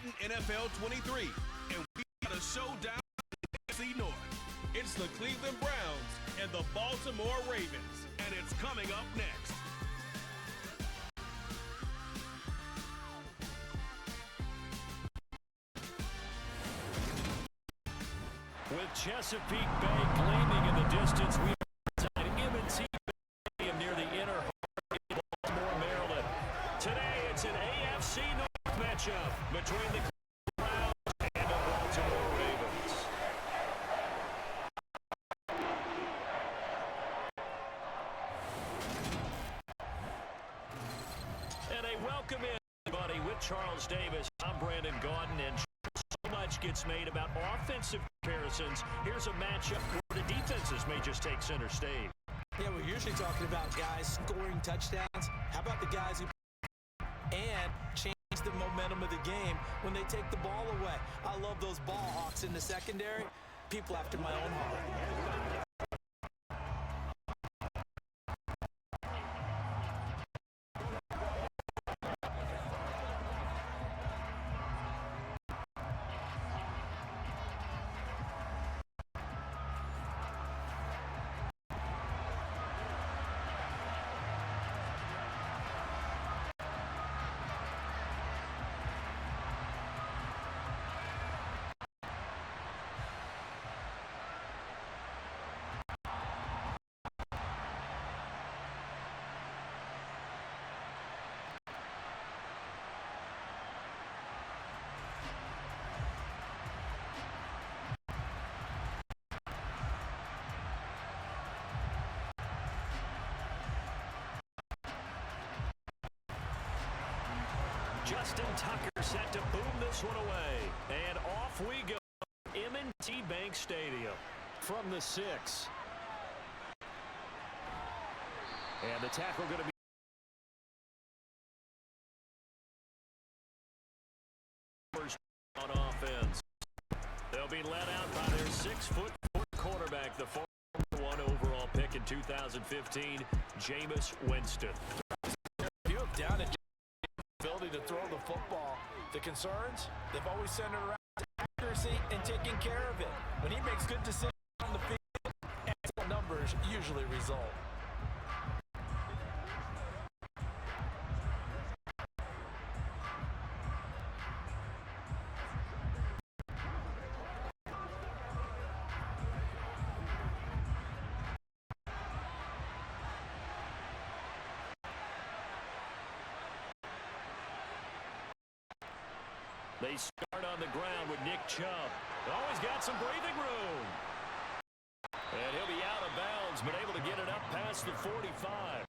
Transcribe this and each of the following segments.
Madden NFL 23, and we got a showdown in the NFC North. It's the Cleveland Browns and the Baltimore Ravens, and it's coming up next. With Chesapeake Bay gleaming in the distance, we are M&T Stadium near the inner heart of Baltimore, Maryland. Today, it's an AFC North matchup between the Browns and the Baltimore Ravens. And a welcome in, everybody, with Charles Davis. I'm Brandon Gaudin, and so much gets made about offensive comparisons. Here's a matchup where the defenses may just take center stage. Yeah, we're usually talking about guys scoring touchdowns. How about the guys who and change the momentum of the game when they take the ball away? I love those ball hawks in the secondary. People after my own heart. Justin Tucker set to boom this one away. And off we go. M&T Bank Stadium from the 6. And the tackle going to be first on offense. They'll be led out by their 6'4" quarterback, the #1 overall pick in 2015, Jameis Winston. You have down at ability to throw the football. The concerns, they've always centered around accuracy and taking care of it. When he makes good decisions on the field, excellent numbers usually result. They start on the ground with Nick Chubb. Always got some breathing room. And he'll be out of bounds, but able to get it up past the 45.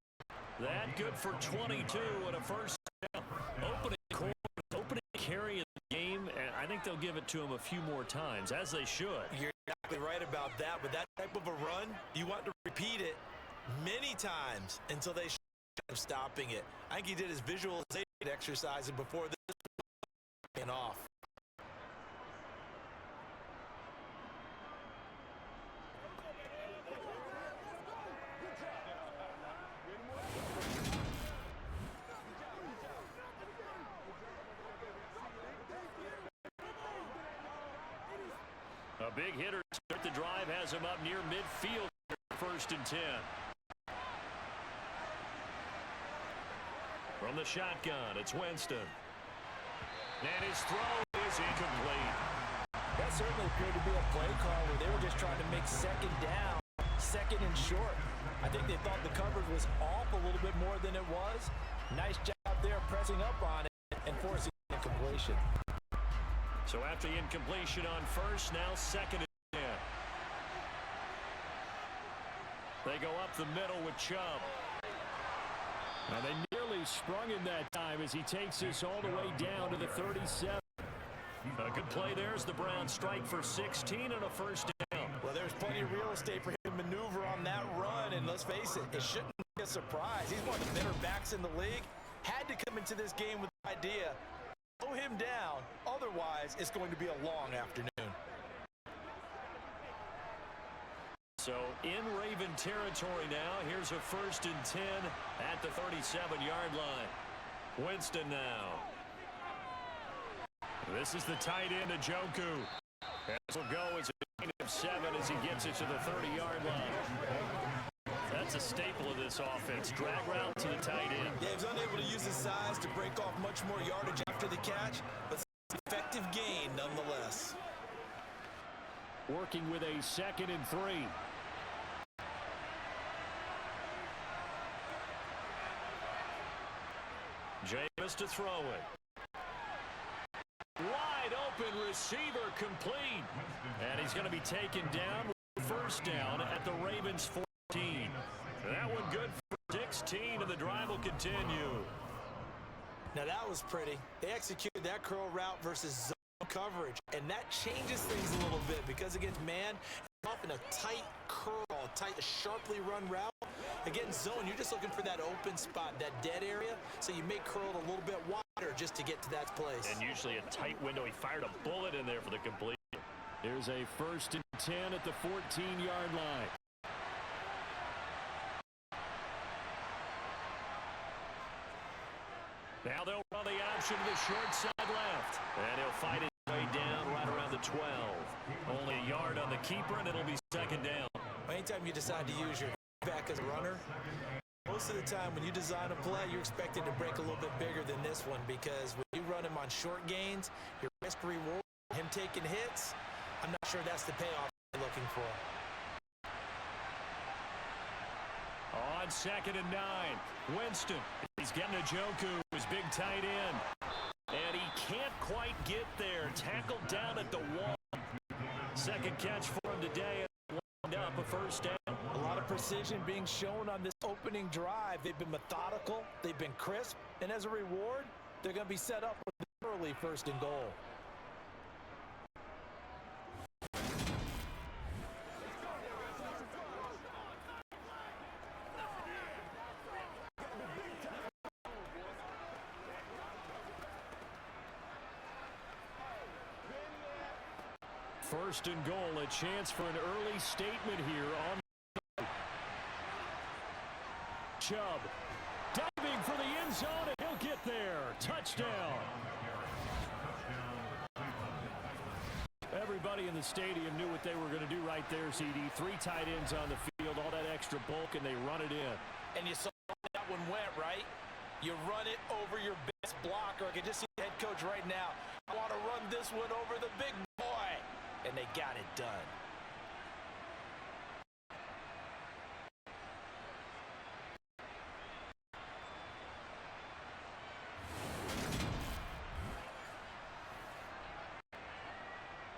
That good for 22 and a first down. Opening carry in the game, and I think they'll give it to him a few more times, as they should. You're exactly right about that. With that type of a run, you want to repeat it many times until they stop stopping it. I think he did his visualization exercise before this and off. A big hitter to start the drive has him up near midfield, 1st and 10. From the shotgun, it's Winston. And his throw is incomplete. That certainly appeared to be a play call where they were just trying to make second down, second and short. I think they thought the coverage was off a little bit more than it was. Nice job there pressing up on it and forcing incompletion. So after the incompletion on first, now 2nd and 10. They go up the middle with Chubb. And they nearly sprung him that time as he takes this all the way down to the 37. A good play there as the Browns strike for 16 and a first down. Well, there's plenty of real estate for him to maneuver on that run, and let's face it, it shouldn't be a surprise. He's one of the better backs in the league. Had to come into this game with the idea, slow him down, otherwise it's going to be a long afternoon. So in Raven territory now. Here's a 1st and 10 at the 37-yard line. Winston now. This is the tight end, Njoku. This will go as a gain of 7 as he gets it to the 30-yard line. That's a staple of this offense. Drag route to the tight end. Yeah, he was unable to use his size to break off much more yardage after the catch, but effective gain nonetheless. Working with a 2nd and 3. Jameis to throw it. Wide open receiver complete. And he's going to be taken down with first down at the Ravens 14. That one good for 16, and the drive will continue. Now that was pretty. They executed that curl route versus zone coverage, and that changes things a little bit because against man, often a tight curl, a sharply run route. Against zone, you're just looking for that open spot, that dead area, so you may curl it a little bit wider just to get to that place. And usually a tight window. He fired a bullet in there for the completion. Here's a 1st and 10 at the 14-yard line. Now they'll run the option to the short side left. And he'll fight his way down right around the 12. Only a yard on the keeper, and it'll be 2nd down. Anytime you decide to use your back as a runner, most of the time when you design a play, you're expected to break a little bit bigger than this one because when you run him on short gains, your risk reward, him taking hits, I'm not sure that's the payoff you're looking for. On 2nd and 9, Winston. He's getting Njoku, his big tight end. And he can't quite get there. Tackled down at the wall. 2nd catch for him today. And up a first down. A lot of precision being shown on this opening drive. They've been methodical. They've been crisp. And as a reward, they're going to be set up with an early 1st and goal. First and goal, a chance for an early statement here on Chubb. Diving for the end zone, and he'll get there. Touchdown. Everybody in the stadium knew what they were going to do right there, CD. 3 tight ends on the field, all that extra bulk, and they run it in. And you saw that one went, right? You run it over your best blocker. I can just see the head coach right now. I want to run this one over the big boy. And they got it done.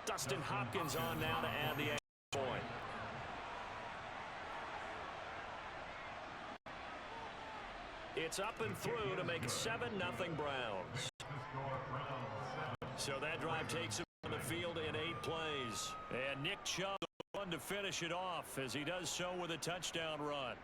Dustin Hopkins on now to add the extra point. It's up and through to make it 7-0 Browns. So that drive takes him on the field in 8 plays. And Nick Chubb the one to finish it off as he does so with a touchdown run.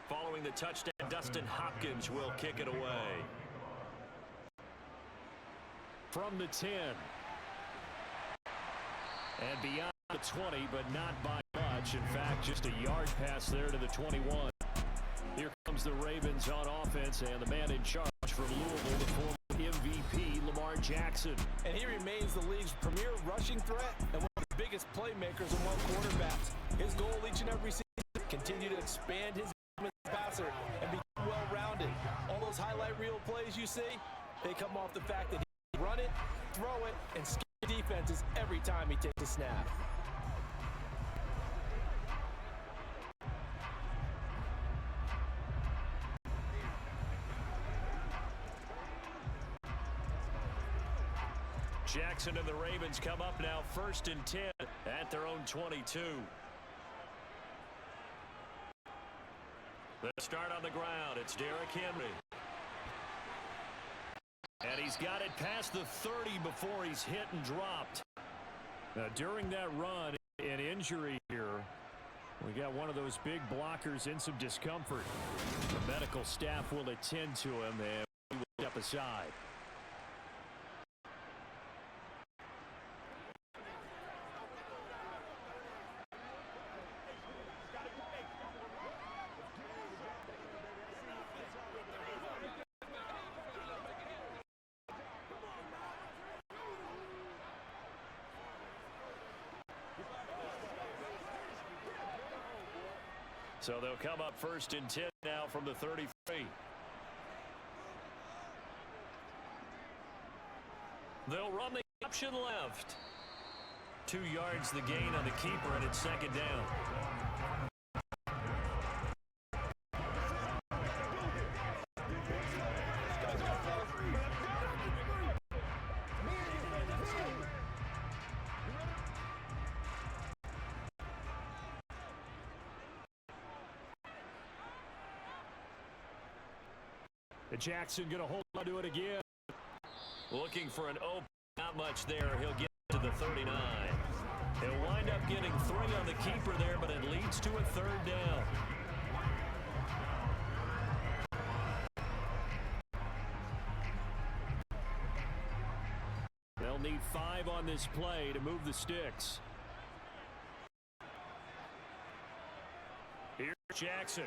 Following the touchdown, Dustin Hopkins will kick it away. From the 10. And beyond the 20, but not by much. In fact, just a yard pass there to the 21. Here comes the Ravens on offense, and the man in charge from Louisville, the former MVP, Lamar Jackson. And he remains the league's premier rushing threat and one of the biggest playmakers among quarterbacks. His goal each and every season, continue to expand his passer and be well-rounded. All those highlight reel plays you see, they come off the fact that he can run it, throw it, and scare defenses every time he takes a snap. Jackson and the Ravens come up now 1st and 10 at their own 22. They'll start on the ground. It's Derrick Henry. And he's got it past the 30 before he's hit and dropped. Now, during that run, an injury here. We got one of those big blockers in some discomfort. The medical staff will attend to him, and we will step aside. So they'll come up 1st and 10 now from the 33. They'll run the option left. 2 yards the gain on the keeper, and it's 2nd down. Jackson going to hold on to it again. Looking for an open, not much there. He'll get to the 39. He'll wind up getting 3 on the keeper there, but it leads to a 3rd down. They'll need 5 on this play to move the sticks. Here's Jackson.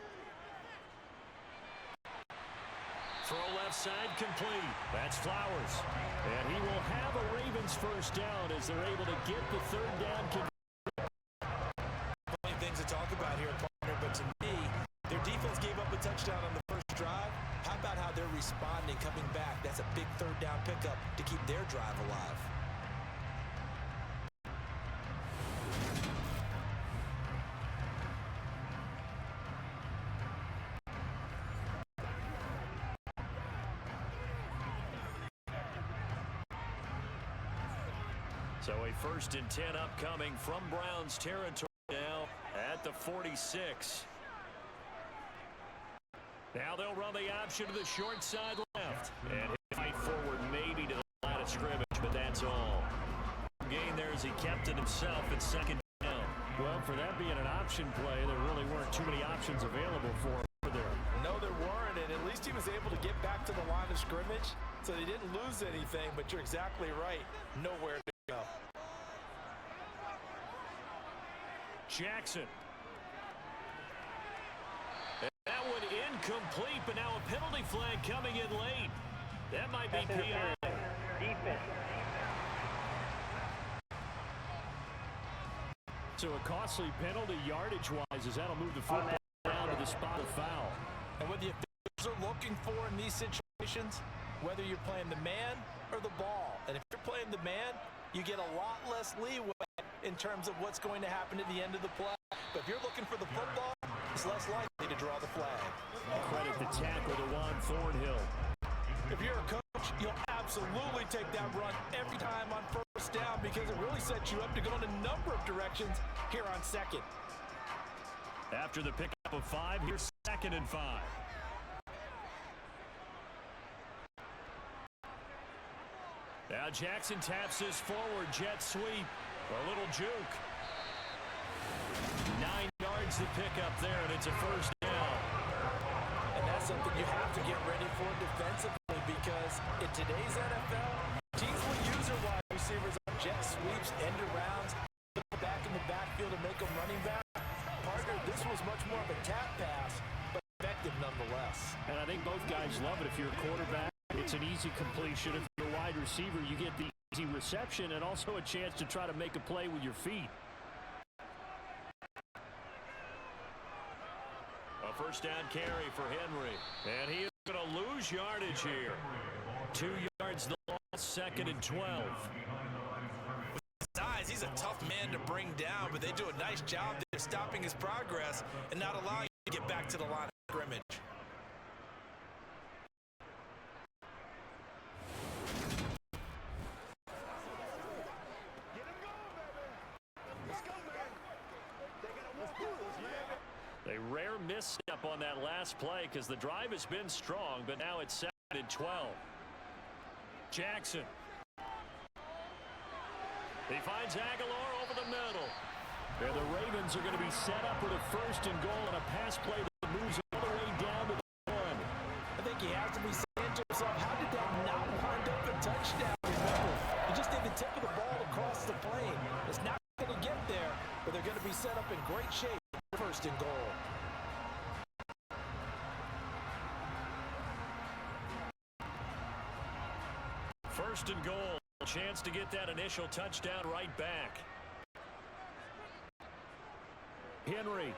Throw left side complete. That's Flowers. And he will have a Ravens 1st down as they're able to get the 3rd down. Funny things to talk about here, partner, but to me, their defense gave up a touchdown on the first drive. How about how they're responding, coming back? That's a big 3rd down pickup to keep their drive alive. So a 1st and 10 upcoming from Browns territory now at the 46. Now they'll run the option to the short side left. And he'll fight forward maybe to the line of scrimmage, but that's all. Gain there as he kept it himself at 2nd down. Well, for that being an option play, there really weren't too many options available for him there. No, there weren't, and at least he was able to get back to the line of scrimmage, so they didn't lose anything, but you're exactly right. Nowhere to go. Jackson. And that one incomplete, but now a penalty flag coming in late. That might be PI. Defense. So a costly penalty yardage-wise as that'll move the football down to the spot of foul. And what the officials are looking for in these situations, whether you're playing the man or the ball. And if you're playing the man, you get a lot less leeway in terms of what's going to happen at the end of the play. But if you're looking for the football, it's less likely to draw the flag. Credit the tackle to Juan Thornhill. If you're a coach, you'll absolutely take that run every time on 1st down because it really sets you up to go in a number of directions here on 2nd. After the pickup of 5, here's 2nd and 5. Now Jackson taps his forward jet sweep. A little juke. 9 yards to pick up there, and it's a 1st down. And that's something you have to get ready for defensively because in today's NFL, teams will use their wide receivers on jet sweeps, end arounds, back in the backfield to make them running back. Partner, this was much more of a tap pass, but effective nonetheless. And I think both guys love it. If you're a quarterback, it's an easy completion. If you're a wide receiver, you get the easy reception and also a chance to try to make a play with your feet. A 1st down carry for Henry. And he is going to lose yardage here. 2 yards the loss, 2nd and 12. With his size, he's a tough man to bring down, but they do a nice job there stopping his progress and not allowing him to get back to the line of scrimmage. A rare misstep on that last play because the drive has been strong, but now it's 2nd and 12. Jackson. He finds Aguilar over the middle. And the Ravens are going to be set up with a first and goal on a pass play that moves all the way down to the 1. I think he has to be saying to himself, how did that not wind up a touchdown? Remember, he just did the tip of the ball across the plane. It's not going to get there, but they're going to be set up in great shape for first and goal. First and goal. Chance to get that initial touchdown right back. Henry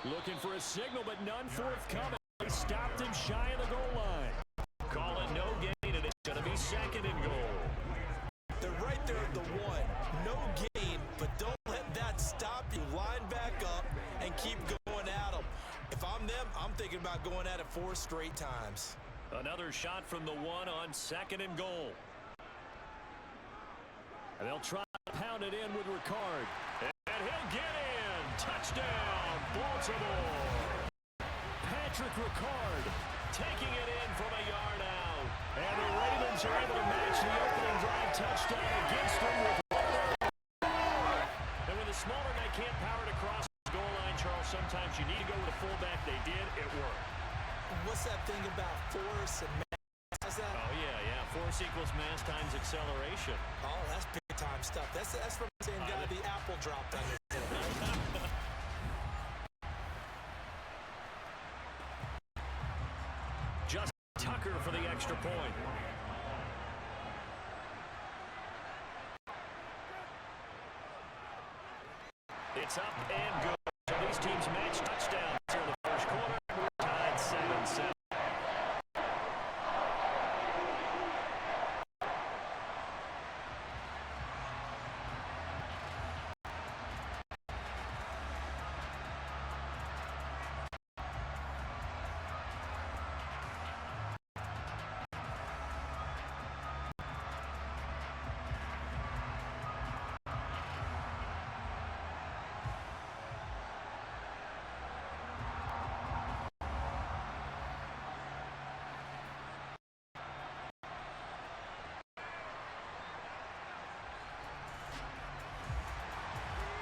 looking for a signal, but none forthcoming. They stopped him shy of the goal line. Call it no gain, and it's going to be second and goal. They're right there at the 1. No gain, but don't let that stop you. Line back up and keep going at them. If I'm them, I'm thinking about going at it 4 straight times. Another shot from the 1 on second and goal. And they'll try to pound it in with Ricard. And he'll get in. Touchdown, Baltimore. Patrick Ricard taking it in from a yard out. And the Ravens are able to match the opening drive touchdown against them with and when the smaller guy can't power it across the goal line, Charles, sometimes you need to go with a fullback. They did. It worked. What's that thing about force and mass? That? Oh, yeah. Force equals mass times acceleration. Oh, that's big-time stuff. That's from the same guy the apple dropped on his head, right? Just Tucker for the extra point. It's up and good. So these teams match touchdowns here in the first quarter. We're tied 7-7.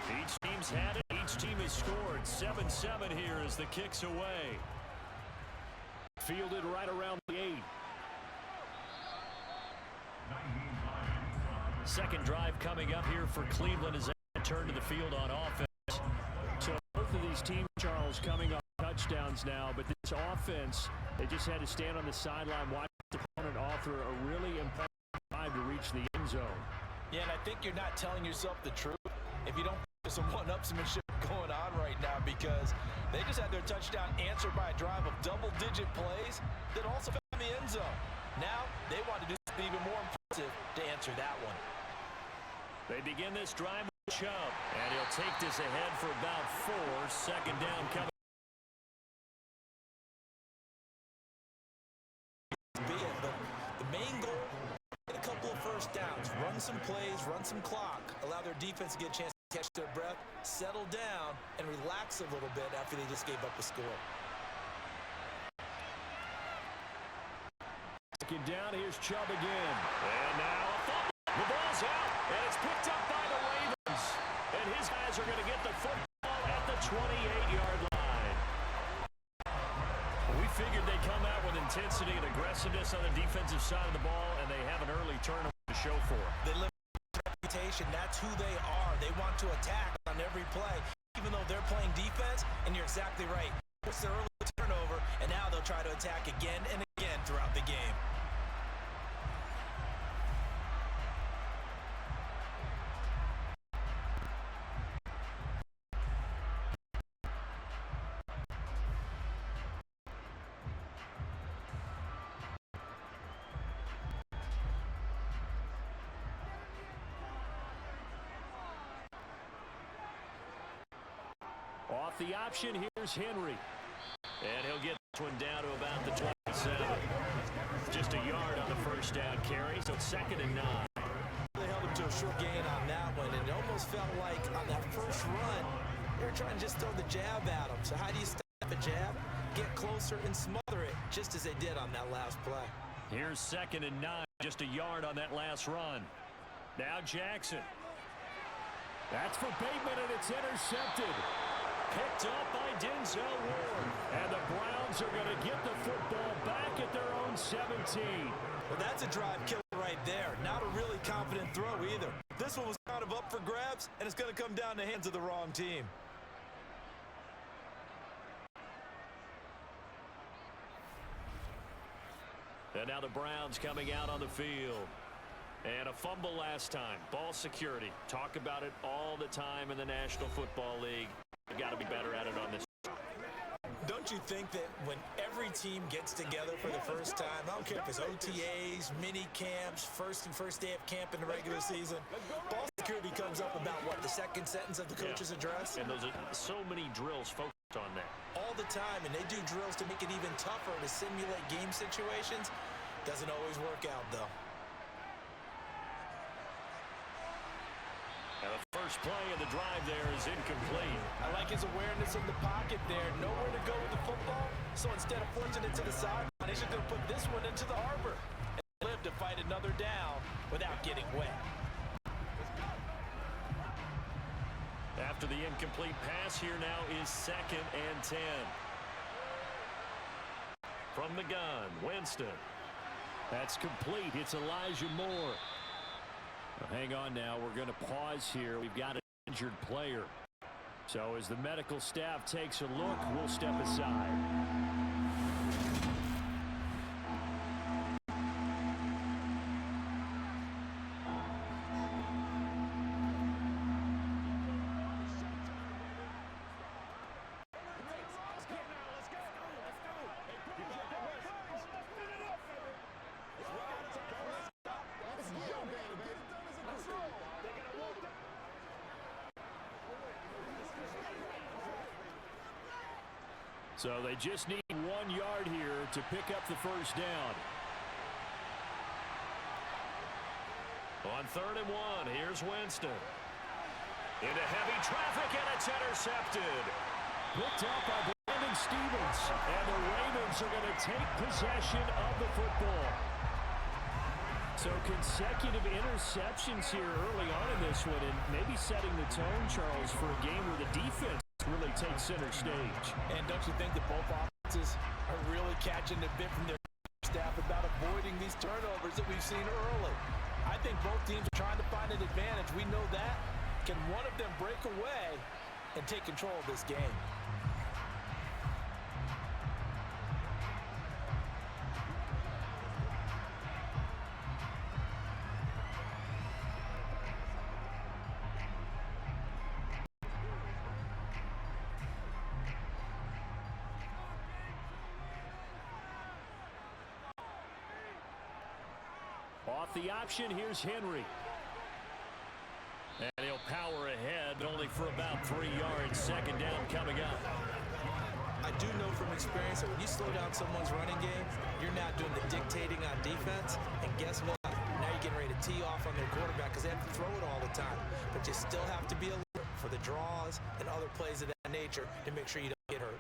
Each team's had it. Each team has scored. 7-7 here as the kick's away. Fielded right around the 8. Second drive coming up here for Cleveland as they return to the field on offense. So both of these teams, Charles, coming off touchdowns now, but this offense, they just had to stand on the sideline, watch the opponent author a really important drive to reach the end zone. Yeah, and I think you're not telling yourself the truth if you don't put some one-upsmanship going on right now, because they just had their touchdown answered by a drive of double-digit plays that also found the end zone. Now they want to do something even more impressive to answer that one. They begin this drive with Chubb, and he'll take this ahead for about 4. Second down coming. But the main goal, get a couple of first downs, run some plays, run some clock, allow their defense to get a chance to catch their breath, settle down, and relax a little bit after they just gave up a score. Second down, here's Chubb again. And now a fumble. The ball's out, and it's picked up by the Ravens. And his guys are going to get the football at the 28-yard line. We figured they'd come out with intensity and aggressiveness on the defensive side of the ball, and they have an early turnover to show for it. They live reputation. That's who they are. They want to attack on every play, even though they're playing defense, and you're exactly right. It's their early turnover, and now they'll try to attack again and again throughout the game. Off the option, here's Henry. And he'll get this one down to about the 27. Just a yard on the first down carry, so it's 2nd and 9. They held him to a short gain on that one, and it almost felt like on that first run, they were trying to just throw the jab at him. So how do you stop a jab? Get closer and smother it, just as they did on that last play. Here's 2nd and 9, just a yard on that last run. Now Jackson. That's for Bateman, and it's intercepted. Picked up by Denzel Ward. And the Browns are going to get the football back at their own 17. Well, that's a drive killer right there. Not a really confident throw either. This one was kind of up for grabs, and it's going to come down to the hands of the wrong team. And now the Browns coming out on the field. And a fumble last time. Ball security. Talk about it all the time in the National Football League. You've got to be better at it on this. Don't you think that when every team gets together for the first time, I don't care if it's OTAs, mini camps, first day of camp in the regular season, ball security comes up about, what, the second sentence of the coach's address? And those are so many drills focused on that. All the time, and they do drills to make it even tougher to simulate game situations. Doesn't always work out, though. And the first play of the drive there is incomplete. I like his awareness in the pocket there. Nowhere to go with the football. So instead of forcing it to the sideline, he's just going to put this one into the harbor and live to fight another down without getting wet. After the incomplete pass, here now is 2nd and 10. From the gun, Winston. That's complete. It's Elijah Moore. Well, hang on now. We're going to pause here. We've got an injured player. So as the medical staff takes a look, we'll step aside. So they just need 1 yard here to pick up the first down. On 3rd and 1, here's Winston. Into heavy traffic, and it's intercepted. Picked up by Brandon Stevens. And the Ravens are going to take possession of the football. So consecutive interceptions here early on in this one, and maybe setting the tone, Charles, for a game where the defense really takes center stage. And don't you think that both offenses are really catching a bit from their staff about avoiding these turnovers that we've seen early? I think both teams are trying to find an advantage. We know that. Can one of them break away and take control of this game? Off the option, here's Henry. And he'll power ahead, only for about 3 yards. 2nd down coming up. I do know from experience that when you slow down someone's running game, you're not doing the dictating on defense. And guess what? Now you're getting ready to tee off on their quarterback because they have to throw it all the time. But you still have to be alert for the draws and other plays of that nature to make sure you don't get hurt.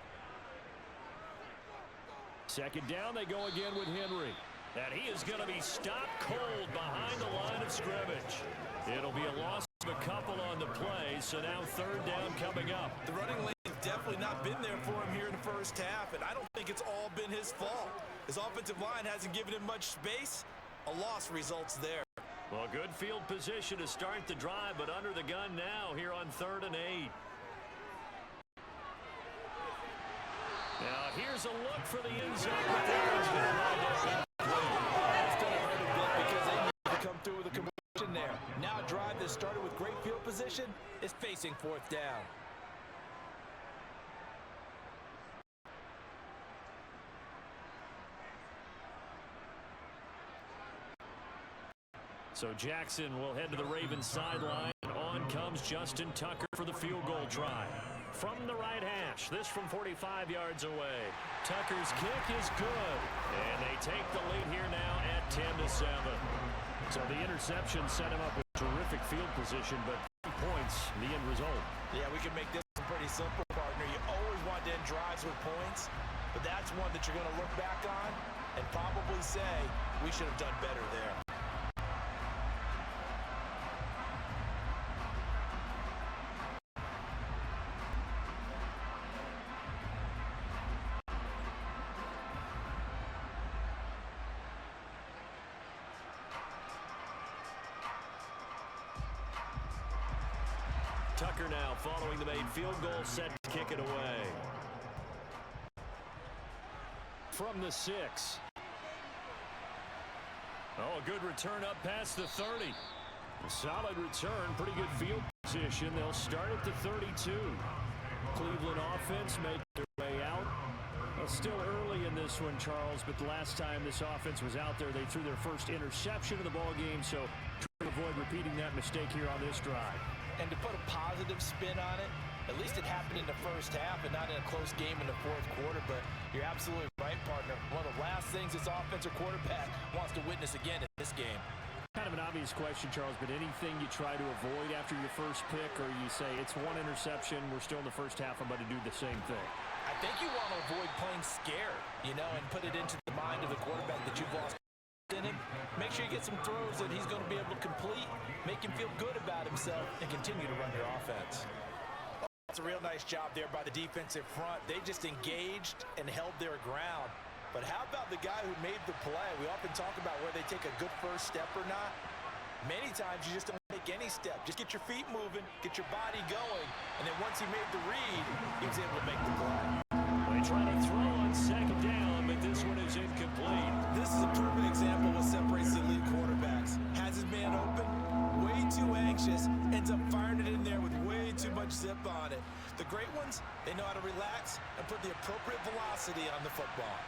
2nd down, they go again with Henry. And he is going to be stopped cold behind the line of scrimmage. It'll be a loss of a couple on the play, so now 3rd down coming up. The running lane has definitely not been there for him here in the first half, and I don't think it's all been his fault. His offensive line hasn't given him much space. A loss results there. Well, good field position to start the drive, but under the gun now here on 3rd and 8. Now here's a look for the end zone. That's going to wind up That's going to hurt a bit because they need to come through with a conversion there. Now a drive that started with great field position is facing 4th down. So Jackson will head to the Ravens sideline. On comes Justin Tucker for the field goal try. From the right hash, this from 45 yards away. Tucker's kick is good. And they take the lead here now at 10-7. So the interception set him up with terrific field position, but 3 points, the end result. Yeah, we can make this pretty simple, partner. You always want to end drives with points, but that's one that you're going to look back on and probably say, we should have done better there. Tucker now following the made field goal, set to kick it away. From the 6. Oh, a good return up past the 30. A solid return, pretty good field position. They'll start at the 32. Cleveland offense make their way out. Well, still early in this one, Charles, but the last time this offense was out there, they threw their first interception of the ball game, so try to avoid repeating that mistake here on this drive. And to put a positive spin on it, at least it happened in the first half and not in a close game in the fourth quarter, but you're absolutely right, partner. One of the last things this offensive quarterback wants to witness again in this game. Kind of an obvious question, Charles, but anything you try to avoid after your first pick, or you say it's one interception, we're still in the first half, I'm about to do the same thing? I think you want to avoid playing scared, and put it into the mind of the quarterback that you've lost in him. Make sure you get some throws that he's going to be able to complete, make him feel good about himself, and continue to run your offense. That's a real nice job there by the defensive front. They just engaged and held their ground. But how about the guy who made the play? We often talk about where they take a good first step or not. Many times you just don't make any step. Just get your feet moving, get your body going, and then once he made the read, he was able to make the play. They try to throw on second down, but this one is incomplete. This is a perfect example of what separates the elite quarterbacks. Has his man open, way too anxious, ends up firing it in there with way too much zip on it. The great ones, they know how to relax and put the appropriate velocity on the football.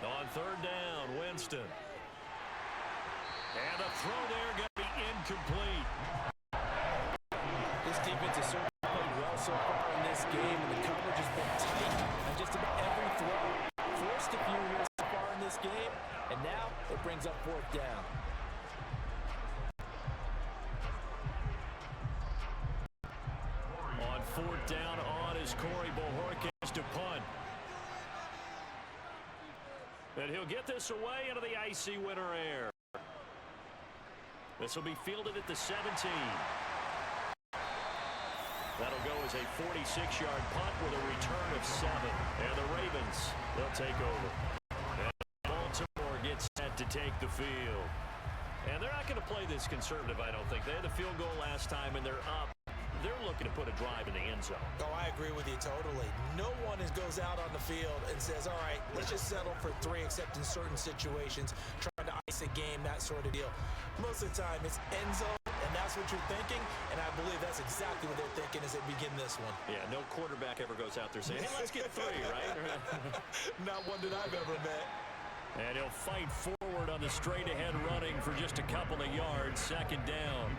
On third down, Winston. And the throw there going to be incomplete. This defense has certainly played well so far in this game, and the coverage has been tight on just about every throw. Forced a few here so far in this game, and now it brings up fourth down. On fourth down on is Corey Bojorquez to punt. And he'll get this away into the icy winter air. This will be fielded at the 17. That'll go as a 46-yard punt with a return of 7. And the Ravens, they'll take over. And Baltimore gets set to take the field. And they're not going to play this conservative, I don't think. They had the field goal last time, and they're up. They're looking to put a drive in the end zone. Oh, I agree with you totally. No one goes out on the field and says, all right, let's just settle for 3, except in certain situations, trying to ice a game, that sort of deal. Most of the time, it's end zone, and that's what you're thinking, and I believe that's exactly what they're thinking as they begin this one. Yeah, no quarterback ever goes out there saying, hey, let's get 3, right? Not one that I've ever met. And he'll fight forward on the straight-ahead running for just a couple of yards, second down.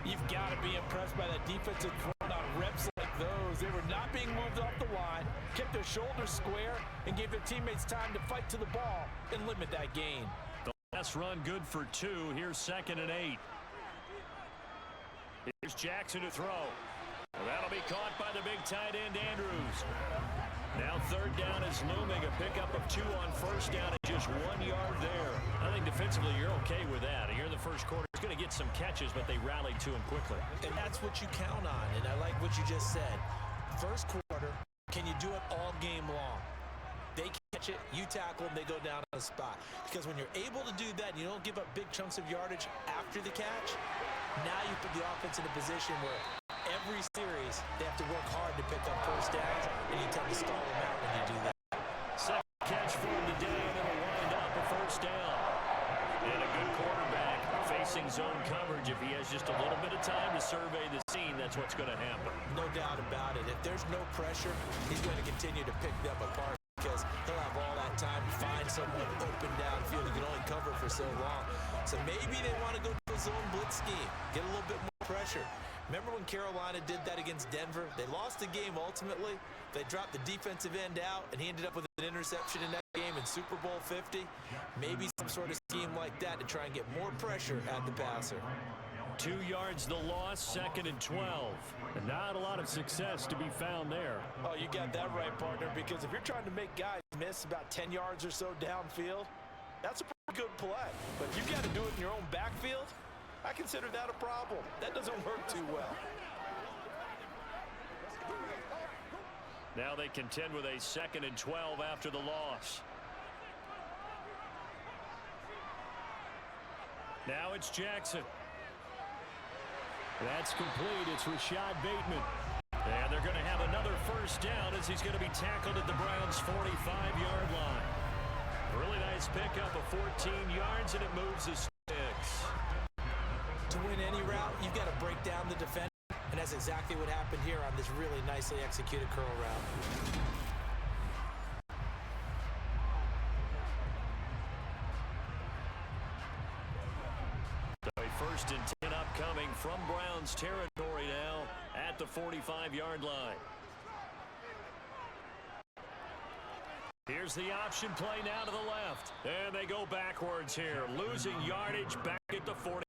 You've got to be impressed by that defensive front on reps like those. They were not being moved off the line, kept their shoulders square, and gave their teammates time to fight to the ball and limit that gain. The last run good for 2. Here's 2nd and 8. Here's Jackson to throw. That'll be caught by the big tight end, Andrews. Now third down is looming. A pickup of 2 on first down and just 1 yard there. I think defensively you're okay with that. Here in the first quarter, he's going to get some catches, but they rallied to him quickly. And that's what you count on, and I like what you just said. First quarter, can you do it all game long? They catch it, you tackle them, they go down on the spot. Because when you're able to do that, you don't give up big chunks of yardage after the catch, now you put the offense in a position where every series they have to work hard to pick up first downs, and you tend to stall them out when you do that. Second catch for him today, and it'll wind up a first down. And a good quarterback facing zone coverage. If he has just a little bit of time to survey the scene, that's what's going to happen. No doubt about it. If there's no pressure, he's going to continue to pick them apart because he'll have all that time to find someone open downfield. He can only cover for so long. So maybe they want to go to a zone blitz scheme, get a little bit more pressure. Remember when Carolina did that against Denver? They lost the game ultimately. They dropped the defensive end out, and he ended up with an interception in that game in Super Bowl 50. Maybe some sort of scheme like that to try and get more pressure at the passer. 2 yards the loss, 2nd and 12. And not a lot of success to be found there. Oh, you got that right, partner, because if you're trying to make guys miss about 10 yards or so downfield, that's a pretty good play. But if you got to do it in your own backfield, I consider that a problem. That doesn't work too well. Now they contend with a 2nd and 12 after the loss. Now it's Jackson. That's complete. It's Rashad Bateman. And they're going to have another first down as he's going to be tackled at the Browns' 45-yard line. Really nice pickup of 14 yards, and it moves the sticks. To win any route, you've got to break down the defender, and that's exactly what happened here on this really nicely executed curl route. First and 10 upcoming from Browns territory now at the 45-yard line. Here's the option play now to the left. And they go backwards here, losing yardage back at the 40.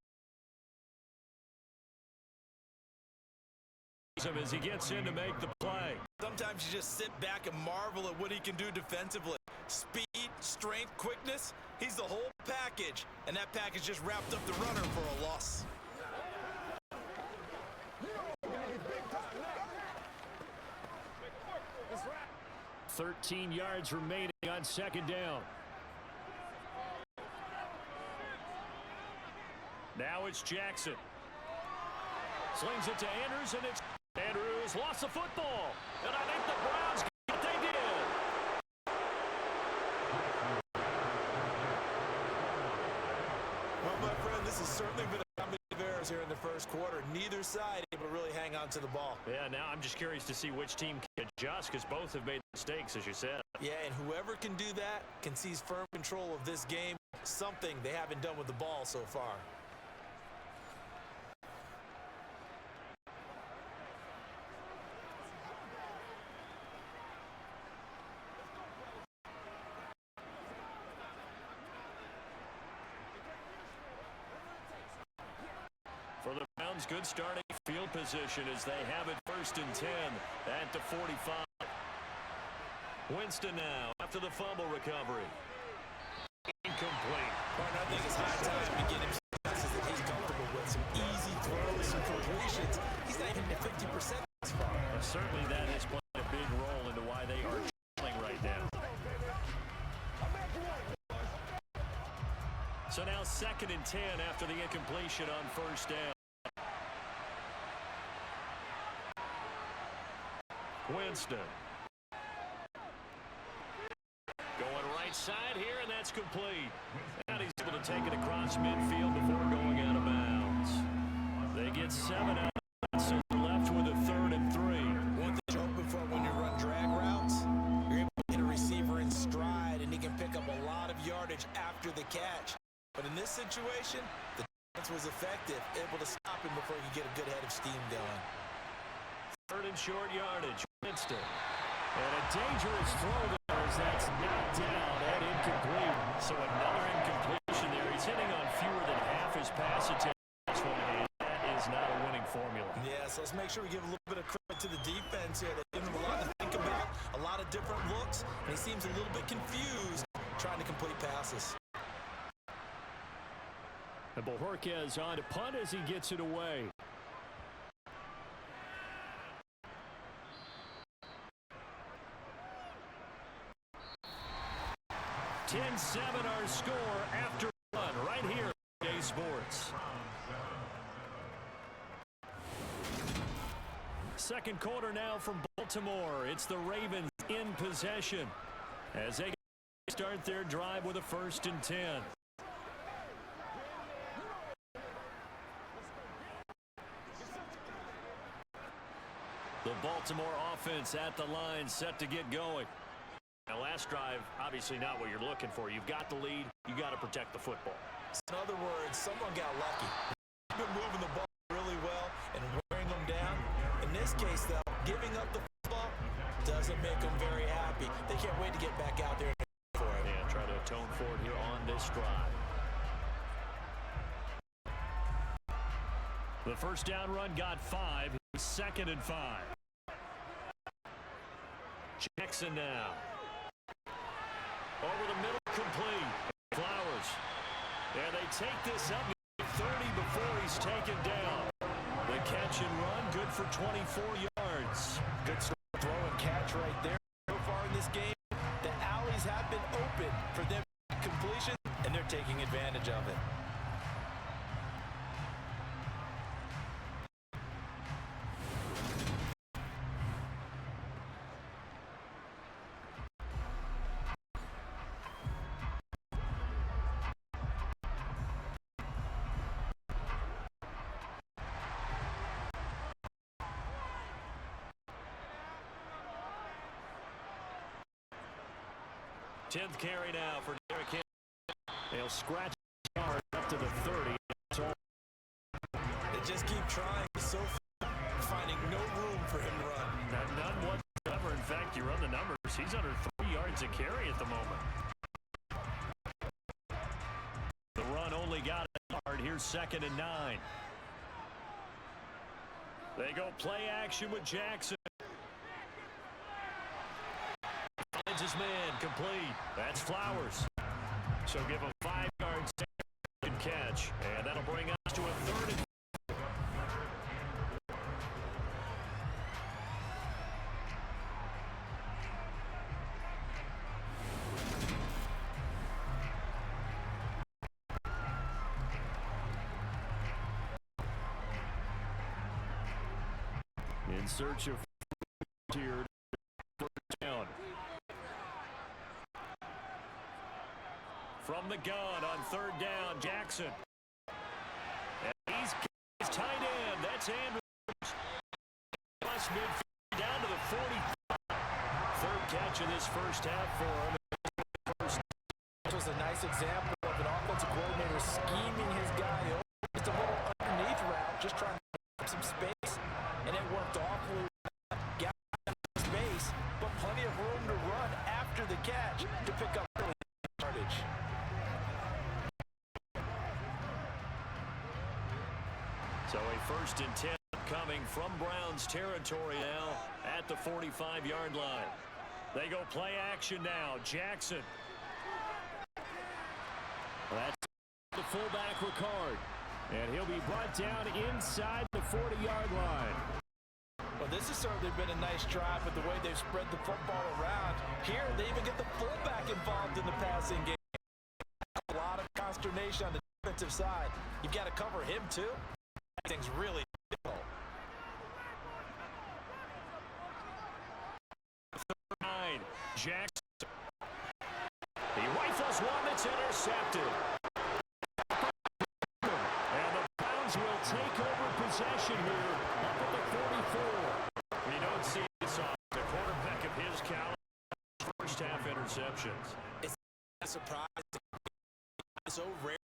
As he gets in to make the play. Sometimes you just sit back and marvel at what he can do defensively. Speed, strength, quickness, he's the whole package. And that package just wrapped up the runner for a loss. Right. 13 yards remaining on second down. Now it's Jackson. Slings it to Andrews, and it's Andrews lost the football. And I think the Browns get what they did. Well, my friend, this has certainly been a comedy of errors here in the first quarter. Neither side able to really hang on to the ball. Yeah, now I'm just curious to see which team can adjust because both have made mistakes, as you said. Yeah, and whoever can do that can seize firm control of this game, something they haven't done with the ball so far. For the Browns, good starting field position as they have it first and 10 at the 45. Winston now after the fumble recovery. Incomplete. Partner, I think it's high time to get him some passes that he's comfortable with. Some easy throws, some completions. He's not even at 50% this far. Well, certainly that has played a big role into why they are trailing right now. So now second and 10 after the incompletion on first down. Winston. Going right side here, and that's complete. And he's able to take it across midfield before going out of bounds. They get 7 out of so left with a 3rd and 3. One thing you're hoping for when you run drag routes, you're able to get a receiver in stride, and he can pick up a lot of yardage after the catch. But in this situation, the defense was effective, able to stop him before he could get a good head of steam going. 3rd and short yardage. Winston. And a dangerous throw there as that's knocked down and incomplete. So another incompletion there. He's hitting on fewer than half his pass attempts. That is not a winning formula. Yeah, so let's make sure we give a little bit of credit to the defense here. They give him a lot to think about, a lot of different looks, and he seems a little bit confused trying to complete passes. And Bojorquez on to punt as he gets it away. (10-7) our score after run right here at EA Sports. Second quarter now from Baltimore. It's the Ravens in possession as they start their drive with a 1st and 10. The Baltimore offense at the line set to get going. Now, last drive, obviously not what you're looking for. You've got the lead. You got to protect the football. In other words, someone got lucky. They've been moving the ball really well and wearing them down. In this case, though, giving up the football doesn't make them very happy. They can't wait to get back out there and for it. Yeah, try to atone for it here on this drive. The first down run got 5. 2nd and 5. Jackson now. Over the middle, complete. Flowers. And they take this up 30 before he's taken down. The catch and run, good for 24 yards. Good throw and catch right there. So far in this game, the alleys have been open for them completion, and they're taking advantage of it. 10th carry now for Derrick Henry. They'll scratch hard up to the 30. They just keep trying so far, finding no room for him to run. None whatsoever. In fact, you run the numbers. He's under 3 yards a carry at the moment. The run only got a yard. Here's 2nd and 9. They go play action with Jackson. Finds his man complete. That's Flowers. So give him 5 yards and catch. And that'll bring us to a 3rd and in search of here down. From the gun on 3rd down, Jackson. And he's tight end. That's Andrews. Plus midfield down to the 40. 3rd catch of this first half for him. This was a nice example of an offensive coordinator scheming his guy over. Just a little underneath route, just trying to get some space, and it worked awfully well. Got space, but plenty of room to run after the catch to pick up early yardage. So a 1st and 10 coming from Browns territory now at the 45-yard line. They go play action now. Jackson. That's the fullback Ricard. And he'll be brought down inside the 40-yard line. Well, this has certainly been a nice drive with the way they've spread the football around. Here, they even get the fullback involved in the passing game. A lot of consternation on the defensive side. You've got to cover him, too. Things really difficult. 9, Jackson. He rifles one that's intercepted. And the Browns will take over possession here up at the 44. You don't see this on the quarterback of his caliber. First half interceptions. It's a surprise. It's so rare.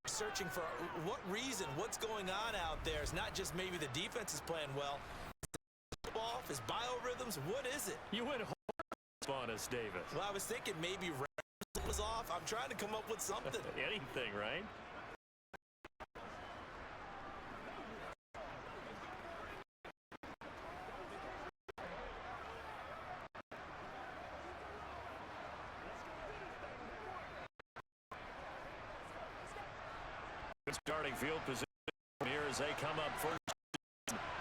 Searching for what reason, what's going on out there. It's not just maybe the defense is playing well. Off his biorhythms, what is it? You went hard on us, Davis. Well, I was thinking maybe was off. I'm trying to come up with something. Anything, right? Good starting field position here as they come up first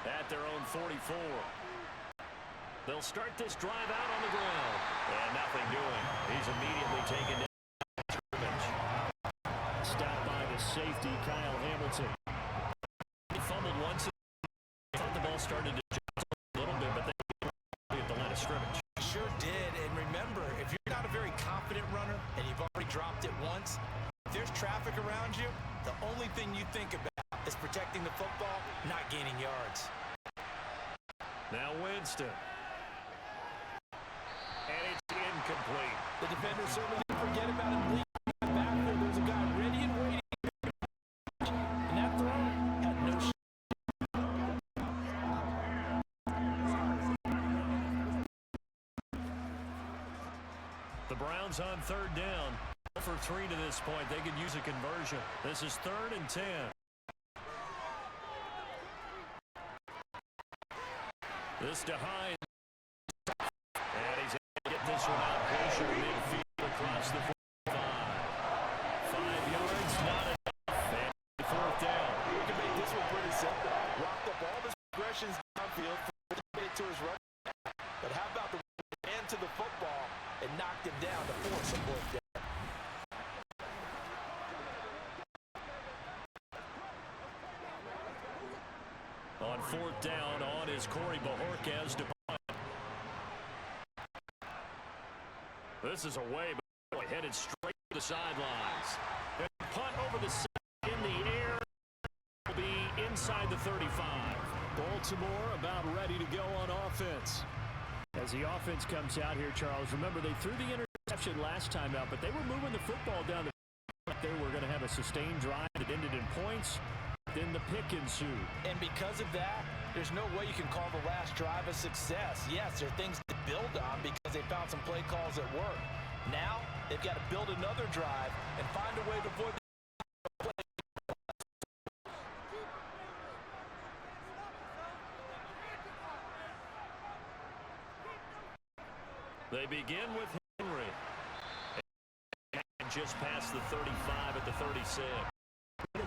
at their own 44. They'll start this drive out on the ground. And nothing doing. He's immediately taken down scrimmage. Stopped by the safety, Kyle Hamilton. He fumbled once. I thought the ball started to jump a little bit, but they at the line of scrimmage. Sure did. And remember, if you're not a very confident runner and you've already dropped it once, if there's traffic around you, the only thing you think about is protecting the football, not gaining yards. Now Winston. And it's incomplete. The defender certainly didn't forget about it. Back there, there's a guy ready and waiting. And that throw had no shot. The Browns on 3rd down. For 3 to this point. They could use a conversion. This is 3rd and 10. This to Hines. And he's able to get this one out closer to midfield across the 45. 5 yards, not enough. And 4th down. You can make this one pretty simple. Rocked up all his progressions downfield for to his run. But how about the hand to the football and knocked him down to force a 4th down? On 4th down, on is Corey Bajorquez to punt. This is away, but headed straight to the sidelines. And punt over the side in the air will be inside the 35. Baltimore about ready to go on offense. As the offense comes out here, Charles, remember they threw the interception interception last time out, but they were moving the football down the field. They were going to have a sustained drive that ended in points. Then the pick ensued. And because of that, there's no way you can call the last drive a success. Yes, there are things to build on because they found some play calls that work. Now, they've got to build another drive and find a way to avoid the play. They begin with Henry. And just past the 35 at the 36. They